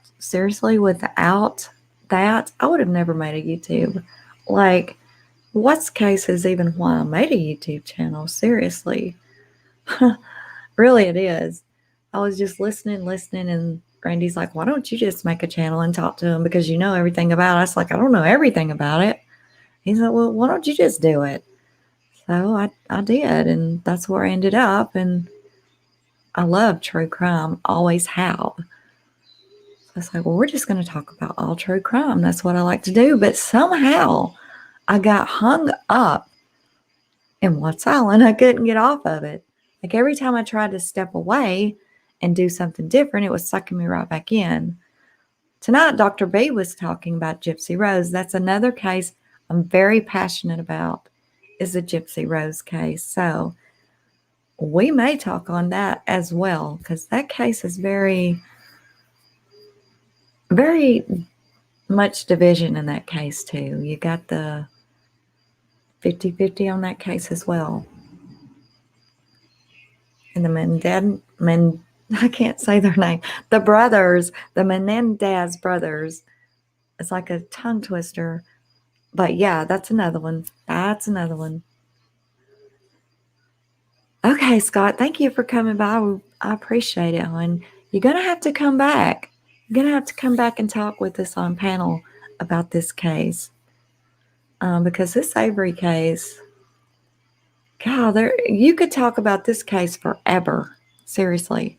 that, I would have never made a YouTube. Like, what's case is even why I made a YouTube channel. Seriously. Really, it is. I was just listening, and Randy's like, why don't you just make a channel and talk to him because you know everything about it? I was like, I don't know everything about it. He's like, well, why don't you just do it? So I did, and that's where I ended up, and I love true crime, always have. So I was like, well, we're just going to talk about all true crime. That's what I like to do. But somehow I got hung up in Watts Island. I couldn't get off of it. Like every time I tried to step away and do something different, it was sucking me right back in. Tonight, Dr. B was talking about Gypsy Rose. That's another case I'm very passionate about, is the Gypsy Rose case. So we may talk on that as well, because that case is very, very much division in that case too. You got the 50-50 on that case as well. And the I can't say their name. The brothers, the Menendez brothers. It's like a tongue twister. But yeah, that's another one. That's another one. Okay, Scott, thank you for coming by. I appreciate it, hon. You're going to have to come back. You're going to have to come back and talk with us on panel about this case. Because this Avery case, God, you could talk about this case forever. Seriously.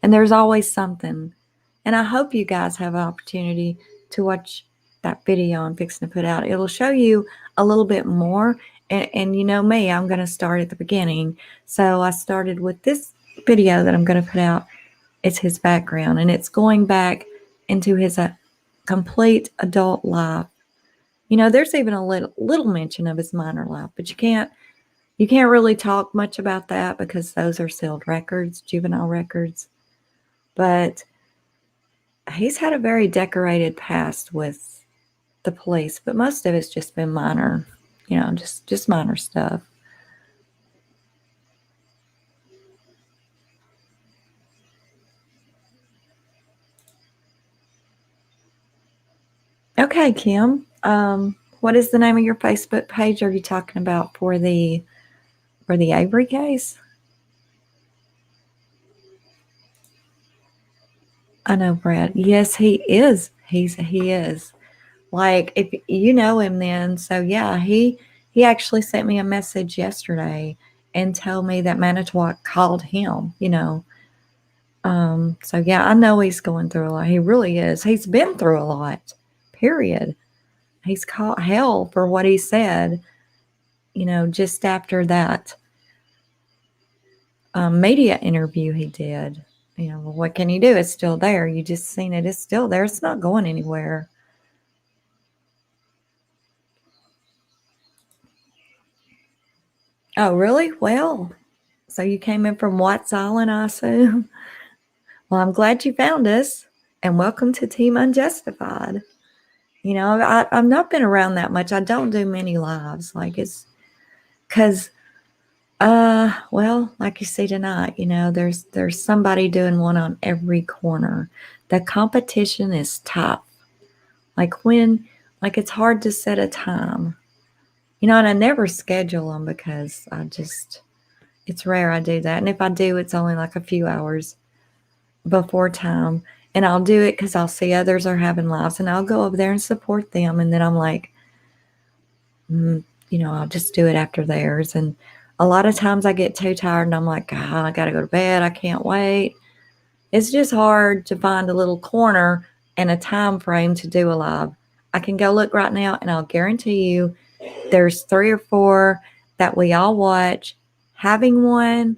And there's always something. And I hope you guys have an opportunity to watch that video I'm fixing to put out. It'll show you a little bit more. And you know me, I'm going to start at the beginning. So I started with this video that I'm going to put out. It's his background. And it's going back into his complete adult life. You know, there's even a little mention of his minor life. But you can't really talk much about that because those are sealed records, juvenile records. But he's had a very decorated past with the police, but most of it's just been minor, you know, just minor stuff. Okay, Kim. What is the name of your Facebook page? Are you talking about for the Avery case? I know, Brad. Yes, he is. He is. Like, if you know him then, so yeah, he actually sent me a message yesterday and told me that Manitowoc called him, you know. So yeah, I know he's going through a lot. He really is. He's been through a lot, period. He's caught hell for what he said, you know, just after that media interview he did. You know, well, what can you do? It's still there. You just seen it. It's still there. It's not going anywhere. Oh, really? Well, so you came in from Watts Island, I assume? Well, I'm glad you found us, and welcome to Team Unjustified. You know, I've not been around that much. I don't do many lives. Like, it's because, well, like you see tonight, you know, there's somebody doing one on every corner. The competition is tough. Like it's hard to set a time. You know, and I never schedule them because it's rare I do that. And if I do, it's only like a few hours before time. And I'll do it because I'll see others are having lives and I'll go over there and support them. And then I'm like, you know, I'll just do it after theirs. And a lot of times I get too tired and I'm like, God, I got to go to bed. I can't wait. It's just hard to find a little corner and a time frame to do a live. I can go look right now and I'll guarantee you there's 3 or 4 that we all watch having one,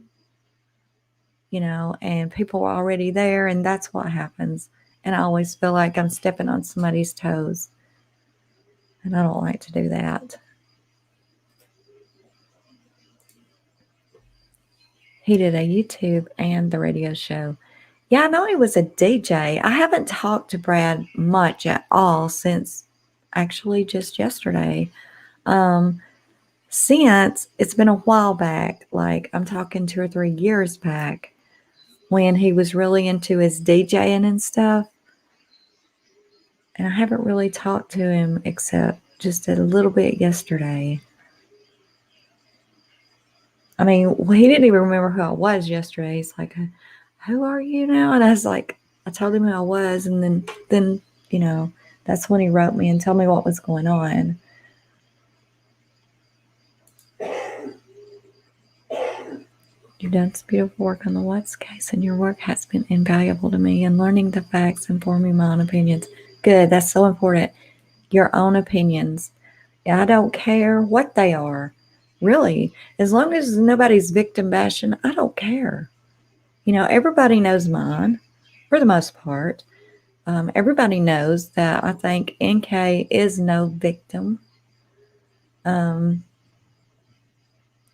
you know, and people are already there, and that's what happens. And I always feel like I'm stepping on somebody's toes, and I don't like to do that. He did a YouTube and the radio show. Yeah, I know he was a DJ. I haven't talked to Brad much at all since actually just yesterday. Since it's been a while back, like I'm talking 2 or 3 years back, when he was really into his DJing and stuff. And I haven't really talked to him except just a little bit yesterday. I mean, he didn't even remember who I was yesterday. He's like, who are you now? And I was like, I told him who I was. And then, you know, that's when he wrote me and told me what was going on. You've done some beautiful work on the Watts case, and your work has been invaluable to me in learning the facts and forming my own opinions. Good. That's so important. Your own opinions. I don't care what they are. Really. As long as nobody's victim bashing, I don't care. You know, everybody knows mine for the most part. Everybody knows that I think NK is no victim. You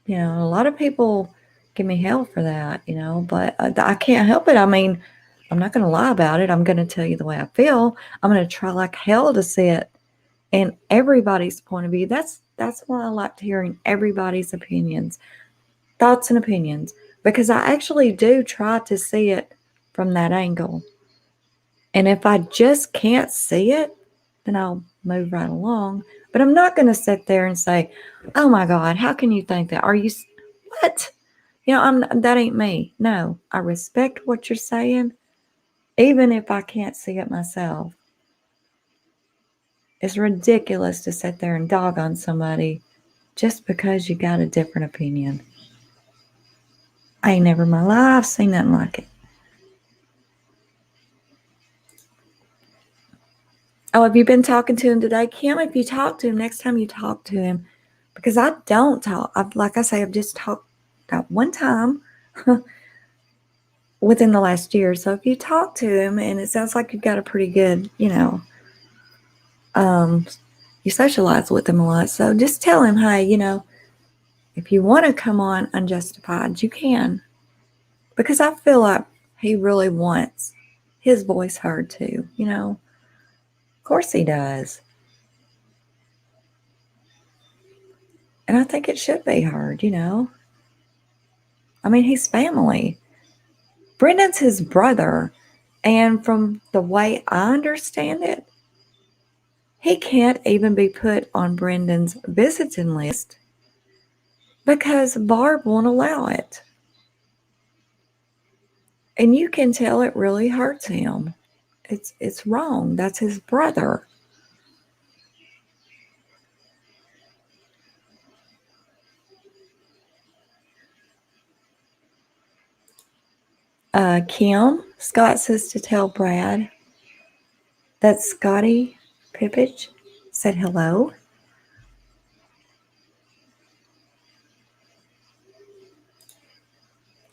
know, a lot of people give me hell for that, but I can't help it. I mean, I'm not going to lie about it. I'm going to tell you the way I feel. I'm going to try like hell to see it in everybody's point of view. That's why I liked hearing everybody's opinions, thoughts and opinions, because I actually do try to see it from that angle. And if I just can't see it, then I'll move right along. But I'm not going to sit there and say, oh my God, how can you think that? Are you, what? That ain't me. No, I respect what you're saying, even if I can't see it myself. It's ridiculous to sit there and dog on somebody just because you got a different opinion. I ain't never in my life seen nothing like it. Oh, have you been talking to him today? Kim, if you talk to him, next time you talk to him, because I don't talk. Like I say, I've just talked that one time within the last year. So if you talk to him, and it sounds like you've got a pretty good, you socialize with him a lot. So just tell him, hey, if you want to come on Unjustified, you can. Because I feel like he really wants his voice heard too, Of course he does. And I think it should be heard, I mean, he's family. Brendan's his brother. And from the way I understand it, he can't even be put on Brendan's visiting list because Barb won't allow it. And you can tell it really hurts him. It's wrong. That's his brother. Kim, Scott says to tell Brad that Scotty Pippich said hello.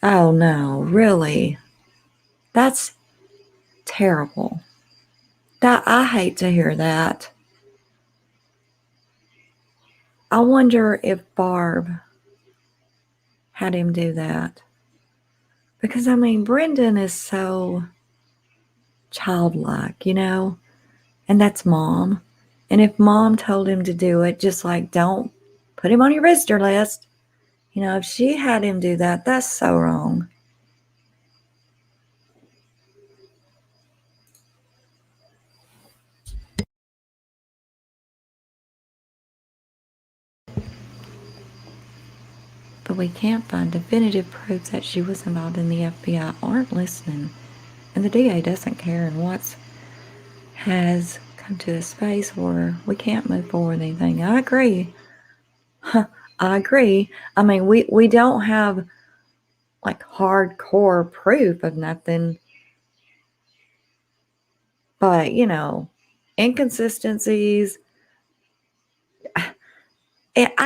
Oh no, really? That's terrible. I hate to hear that. I wonder if Barb had him do that. Because, I mean, Brendan is so childlike, and that's Mom. And if Mom told him to do it, just like, don't put him on your visitor list. If she had him do that, that's so wrong. But we can't find definitive proof that she was involved in the FBI aren't listening. And the DA doesn't care, and what's has come to a space where we can't move forward with anything. I agree. I agree. I mean, we don't have like hardcore proof of nothing. But, inconsistencies. I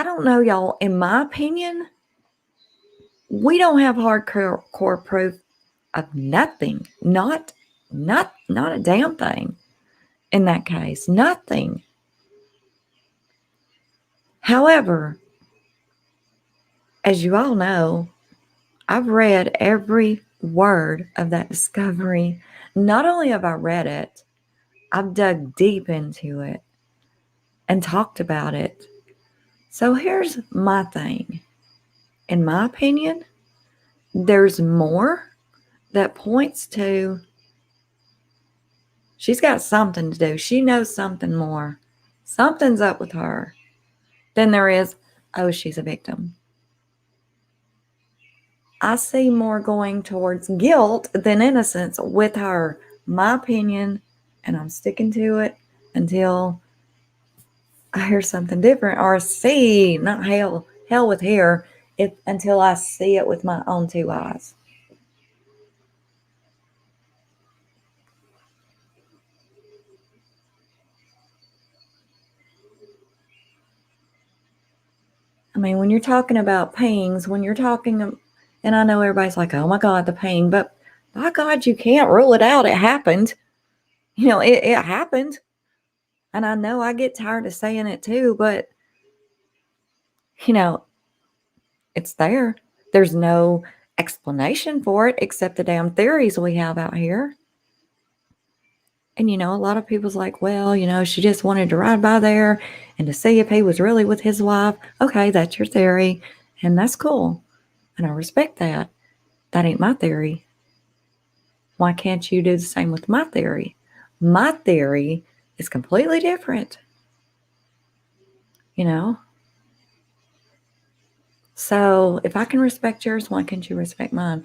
don't know, y'all. In my opinion, we don't have hardcore proof of nothing. Not a damn thing in that case. Nothing. However, as you all know, I've read every word of that discovery. Not only have I read it, I've dug deep into it and talked about it. So here's my thing. In my opinion, there's more that points to she's got something to do. She knows something more. Something's up with her than there is, oh, she's a victim. I see more going towards guilt than innocence with her. My opinion, and I'm sticking to it until I hear something different or see, not hell with hair, until I see it with my own two eyes. I mean, when you're talking about pains, when you're talking, and I know everybody's like, oh my God, the pain, but by God, you can't rule it out. It happened. It happened. And I know I get tired of saying it too, but, it's there. There's no explanation for it except the damn theories we have out here. And, a lot of people's like, well, she just wanted to ride by there and to see if he was really with his wife. Okay, that's your theory. And that's cool. And I respect that. That ain't my theory. Why can't you do the same with my theory? My theory is completely different. So if I can respect yours, why can't you respect mine?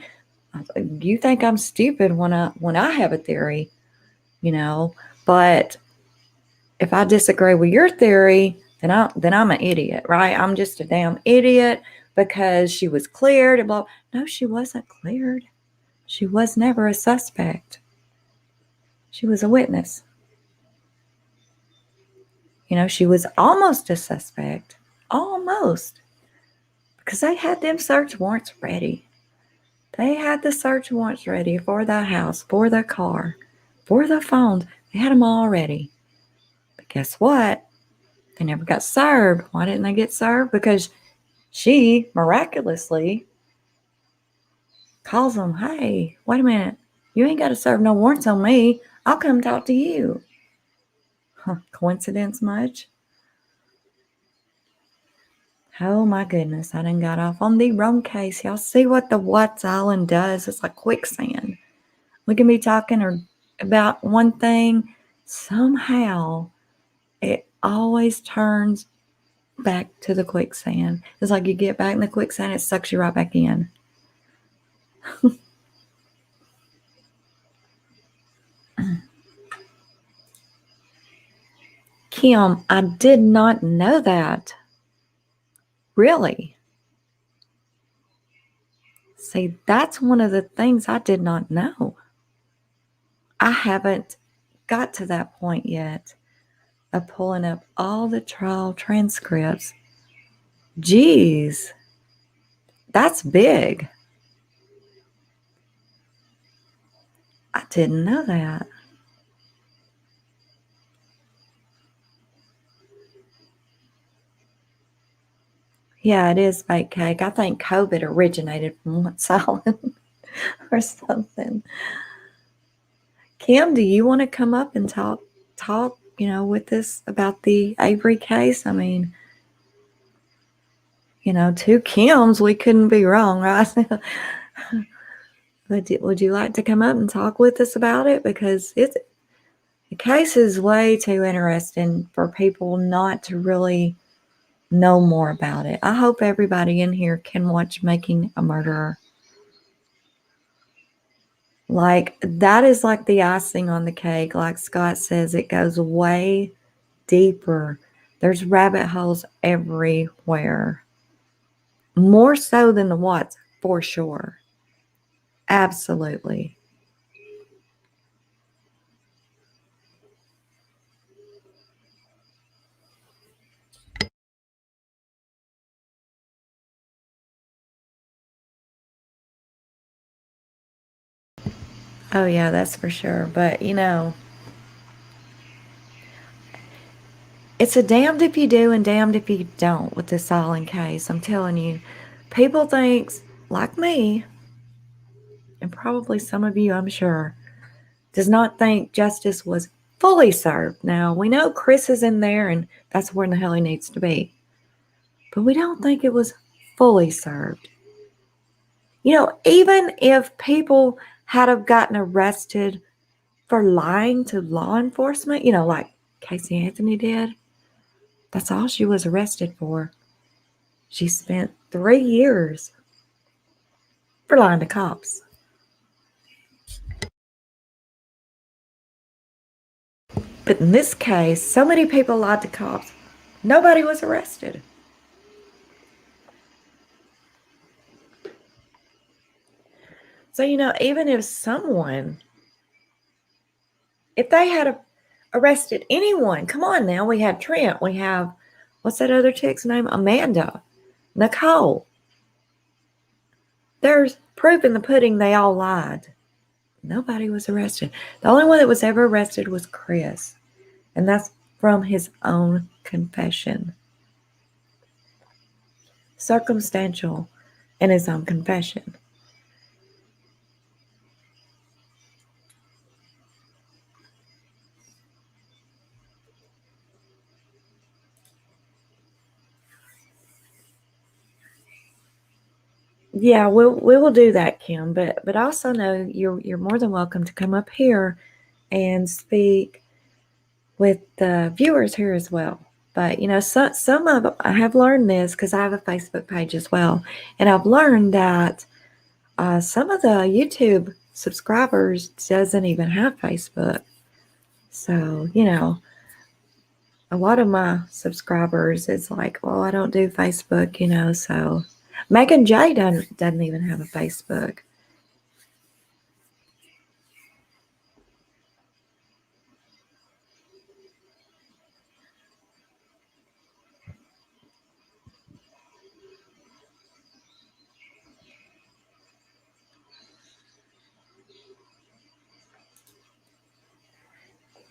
You think I'm stupid when I have a theory, but if I disagree with your theory, then I'm an idiot, right? I'm just a damn idiot because she was cleared and blah. No, she wasn't cleared. She was never a suspect. She was a witness. She was almost a suspect. Almost. Because they had them search warrants ready. They had the search warrants ready for the house, for the car, for the phones. They had them all ready. But guess what? They never got served. Why didn't they get served? Because she miraculously calls them, hey, wait a minute. You ain't got to serve no warrants on me. I'll come talk to you. Huh, coincidence much? Oh my goodness, I done got off on the wrong case. Y'all see what the Watts Island does? It's like quicksand. We can be talking about one thing. Somehow, it always turns back to the quicksand. It's like you get back in the quicksand, it sucks you right back in. Kim, I did not know that. Really? See, that's one of the things I did not know. I haven't got to that point yet of pulling up all the trial transcripts. Geez, that's big. I didn't know that. Yeah, it is fake cake. I think COVID originated from Watts Island or something. Kim, do you want to come up and talk, with us about the Avery case? I mean, two Kims, we couldn't be wrong, right? Would you like to come up and talk with us about it? Because the case is way too interesting for people not to really know more about it. I hope everybody in here can watch Making a Murderer. Like, that is like the icing on the cake. Like Scott says, it goes way deeper. There's rabbit holes everywhere. More so than the Watts, for sure. Absolutely. Oh, yeah, that's for sure. But, it's a damned if you do and damned if you don't with this Allan case. I'm telling you, people think, like me, and probably some of you, I'm sure, does not think justice was fully served. Now, we know Chris is in there, and that's where in the hell he needs to be. But we don't think it was fully served. Even if people had have gotten arrested for lying to law enforcement, like Casey Anthony did, that's all she was arrested for. She spent 3 years for lying to cops. But in this case, so many people lied to cops. Nobody was arrested. So, even if they had arrested anyone, come on now, we had Trent, we have, what's that other chick's name? Amanda, Nicole. There's proof in the pudding they all lied. Nobody was arrested. The only one that was ever arrested was Chris. And that's from his own confession. Circumstantial in his own confession. Yeah, we will do that, Kim. But also know you're more than welcome to come up here and speak with the viewers here as well. But some of I have learned this because I have a Facebook page as well, and I've learned that some of the YouTube subscribers doesn't even have Facebook. So a lot of my subscribers, it's like, well, I don't do Facebook, so Megan J doesn't even have a Facebook.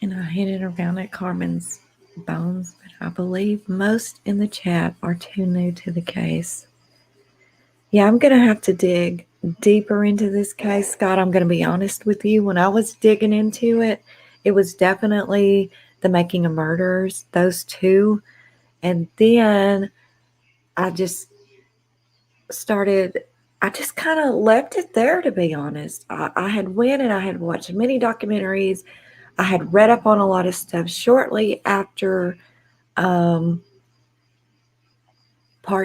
And I hit it around at Carmen's bones, but I believe most in the chat are too new to the case. Yeah, I'm going to have to dig deeper into this case, Scott. I'm going to be honest with you. When I was digging into it, it was definitely the making of murders, those two. And then I just kind of left it there, to be honest. I had went and I had watched many documentaries. I had read up on a lot of stuff shortly after part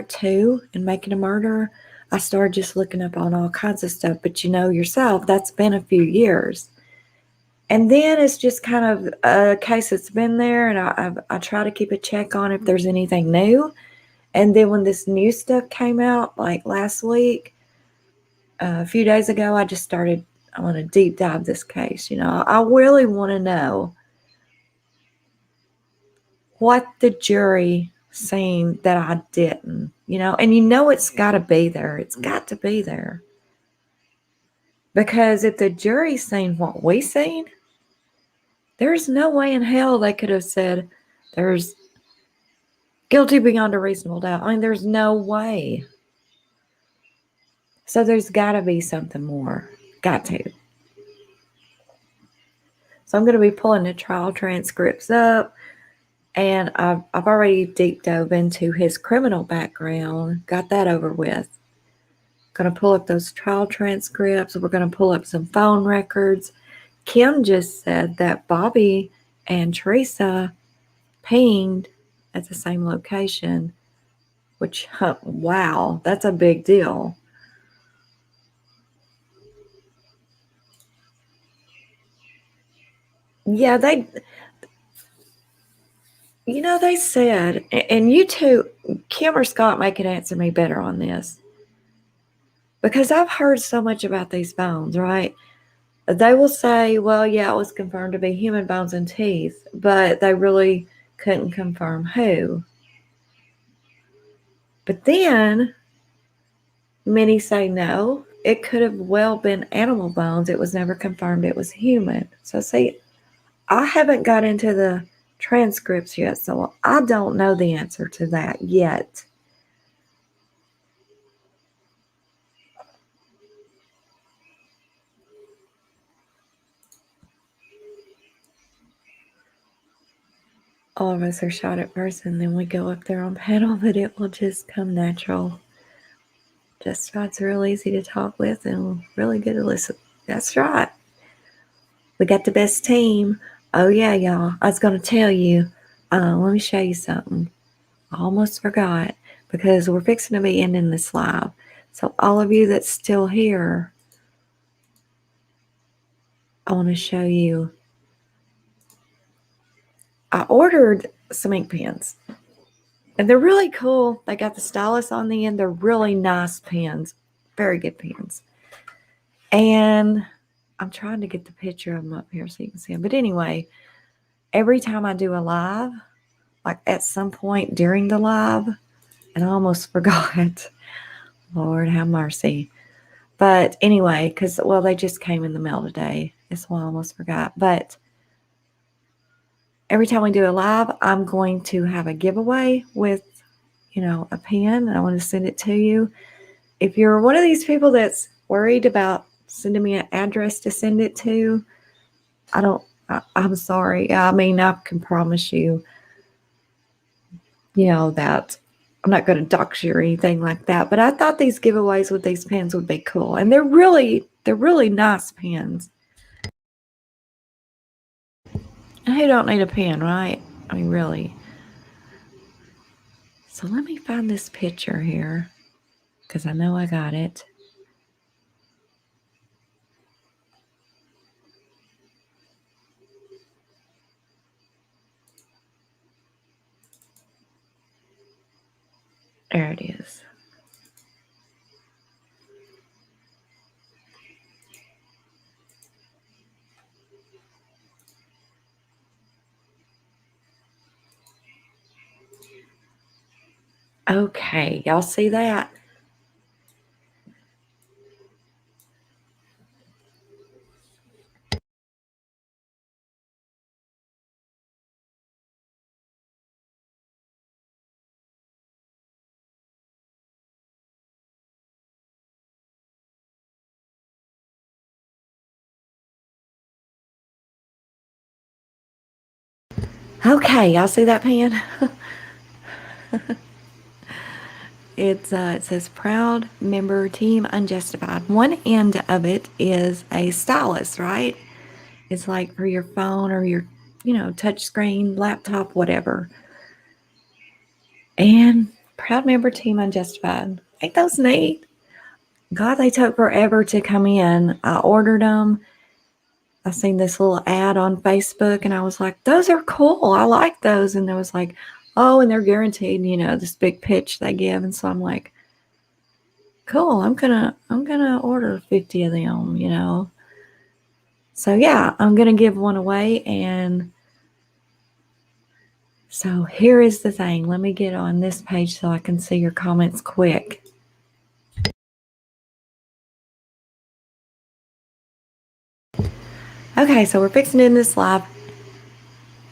2 in Making a Murder. I started just looking up on all kinds of stuff, but yourself, that's been a few years. And then it's just kind of a case that's been there, and I try to keep a check on if there's anything new. And then when this new stuff came out, like last week, a few days ago, I want to deep dive this case. I really want to know what the jury seen that I didn't, and it's got to be there. It's got to be there. Because if the jury seen what we seen, there's no way in hell they could have said there's guilty beyond a reasonable doubt. I mean, there's no way. So there's got to be something more. Got to. So I'm going to be pulling the trial transcripts up. And I've already deep dove into his criminal background. Got that over with. Going to pull up those trial transcripts. We're going to pull up some phone records. Kim just said that Bobby and Teresa pinged at the same location, which, wow, that's a big deal. Yeah, they said, and you two, Kim or Scott, may can answer me better on this, because I've heard so much about these bones, right? They will say, well, yeah, it was confirmed to be human bones and teeth, but they really couldn't confirm who. But then many say no, it could have well been animal bones. It was never confirmed it was human. So see, I haven't got into the transcripts yet, so I don't know the answer to that yet. All of us are shot at first, and then we go up there on panel, but it will just come natural. Justified's real easy to talk with and really good to listen. That's right. We got the best team. Oh, yeah, y'all. I was going to tell you. Let me show you something. I almost forgot, because we're fixing to be ending this live. So all of you that's still here, I want to show you. I ordered some ink pens, and they're really cool. They got the stylus on the end. They're really nice pens, very good pens. And I'm trying to get the picture of them up here so you can see them. But anyway, every time I do a live, like at some point during the live, and I almost forgot. Lord have mercy. But anyway, because, well, they just came in the mail today. That's why I almost forgot. But every time we do a live, I'm going to have a giveaway with, a pen. I want to send it to you. if you're one of these people that's worried about sending me an address to send it to, I'm sorry. I mean, I can promise you, that I'm not going to dox you or anything like that. But I thought these giveaways with these pens would be cool. And they're really nice pens. And who don't need a pen, right? I mean, really. So let me find this picture here, because I know I got it. There it is. Okay, y'all see that? Okay, y'all see that pen? It says proud member team Unjustified. One end of it is a stylus, right? It's like for your phone or your, touch screen, laptop, whatever. And proud member team Unjustified. Ain't those neat? God, they took forever to come in. I ordered them. I seen this little ad on Facebook and I was like, those are cool. I like those. And it was like, oh, and they're guaranteed, this big pitch they give. And so I'm like, cool, I'm gonna order 50 of them, So yeah, I'm gonna give one away. And so here is the thing. Let me get on this page so I can see your comments quick. Okay, so we're fixing to end this live.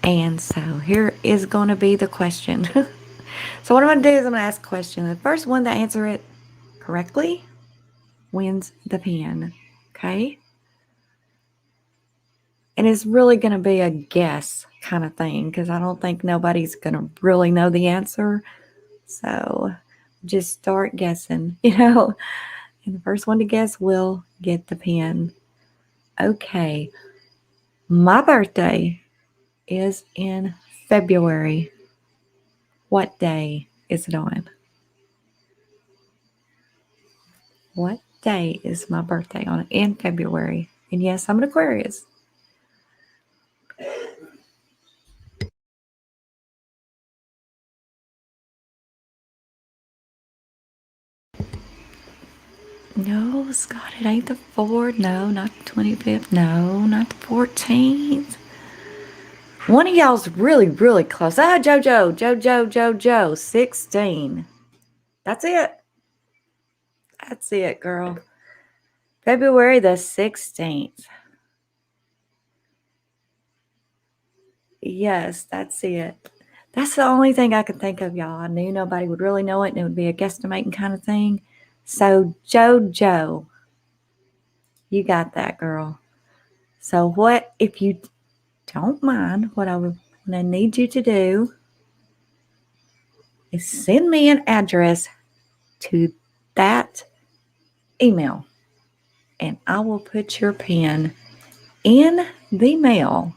And so here is going to be the question. So what I'm going to do is I'm going to ask a question. The first one to answer it correctly wins the pen. Okay? And it's really going to be a guess kind of thing because I don't think nobody's going to really know the answer. So just start guessing, And the first one to guess will get the pen. Okay. My birthday is in February. What day is it on? What day is my birthday on in February? And yes, I'm an Aquarius. No, Scott, it ain't the 4th. No, not the 25th. No, not the 14th. One of y'all's really, really close. Ah, Jojo, 16. That's it. That's it, girl. February the 16th. Yes, that's it. That's the only thing I could think of, y'all. I knew nobody would really know it, and it would be a guesstimating kind of thing. So, Jojo, you got that, girl. So, what, if you don't mind, what I need you to do is send me an address to that email, and I will put your pen in the mail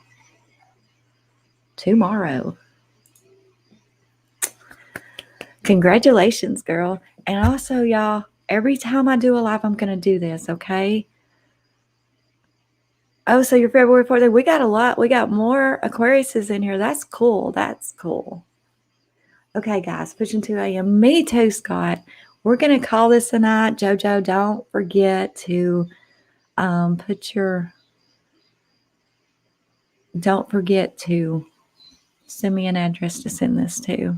tomorrow. Congratulations, girl. And also, y'all, every time I do a live, I'm going to do this, okay? Oh, so your February 4th, we got a lot. We got more Aquariuses in here. That's cool. That's cool. Okay, guys, pushing 2 a.m. Me too, Scott. We're going to call this a night. Jojo, don't forget to don't forget to send me an address to send this to.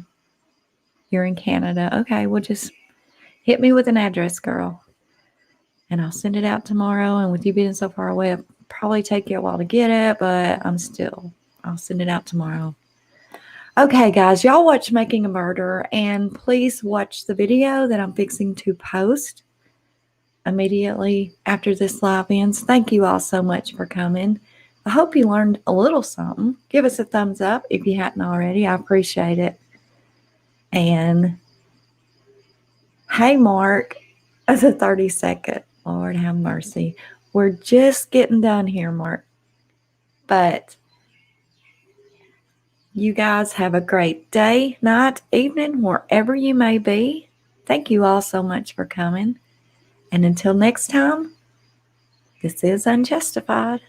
You're in Canada. Okay, well, just hit me with an address, girl. And I'll send it out tomorrow. And with you being so far away, it'll probably take you a while to get it, but I'll send it out tomorrow. Okay, guys, y'all watch Making a Murder, and please watch the video that I'm fixing to post. immediately after this live ends. Thank you all so much for coming. I hope you learned a little something. Give us a thumbs up if you hadn't already. I appreciate it. And hey, Mark, as a 30-second, Lord have mercy. We're just getting done here, Mark. But you guys have a great day, night, evening, wherever you may be. Thank you all so much for coming. And until next time, this is Unjustified.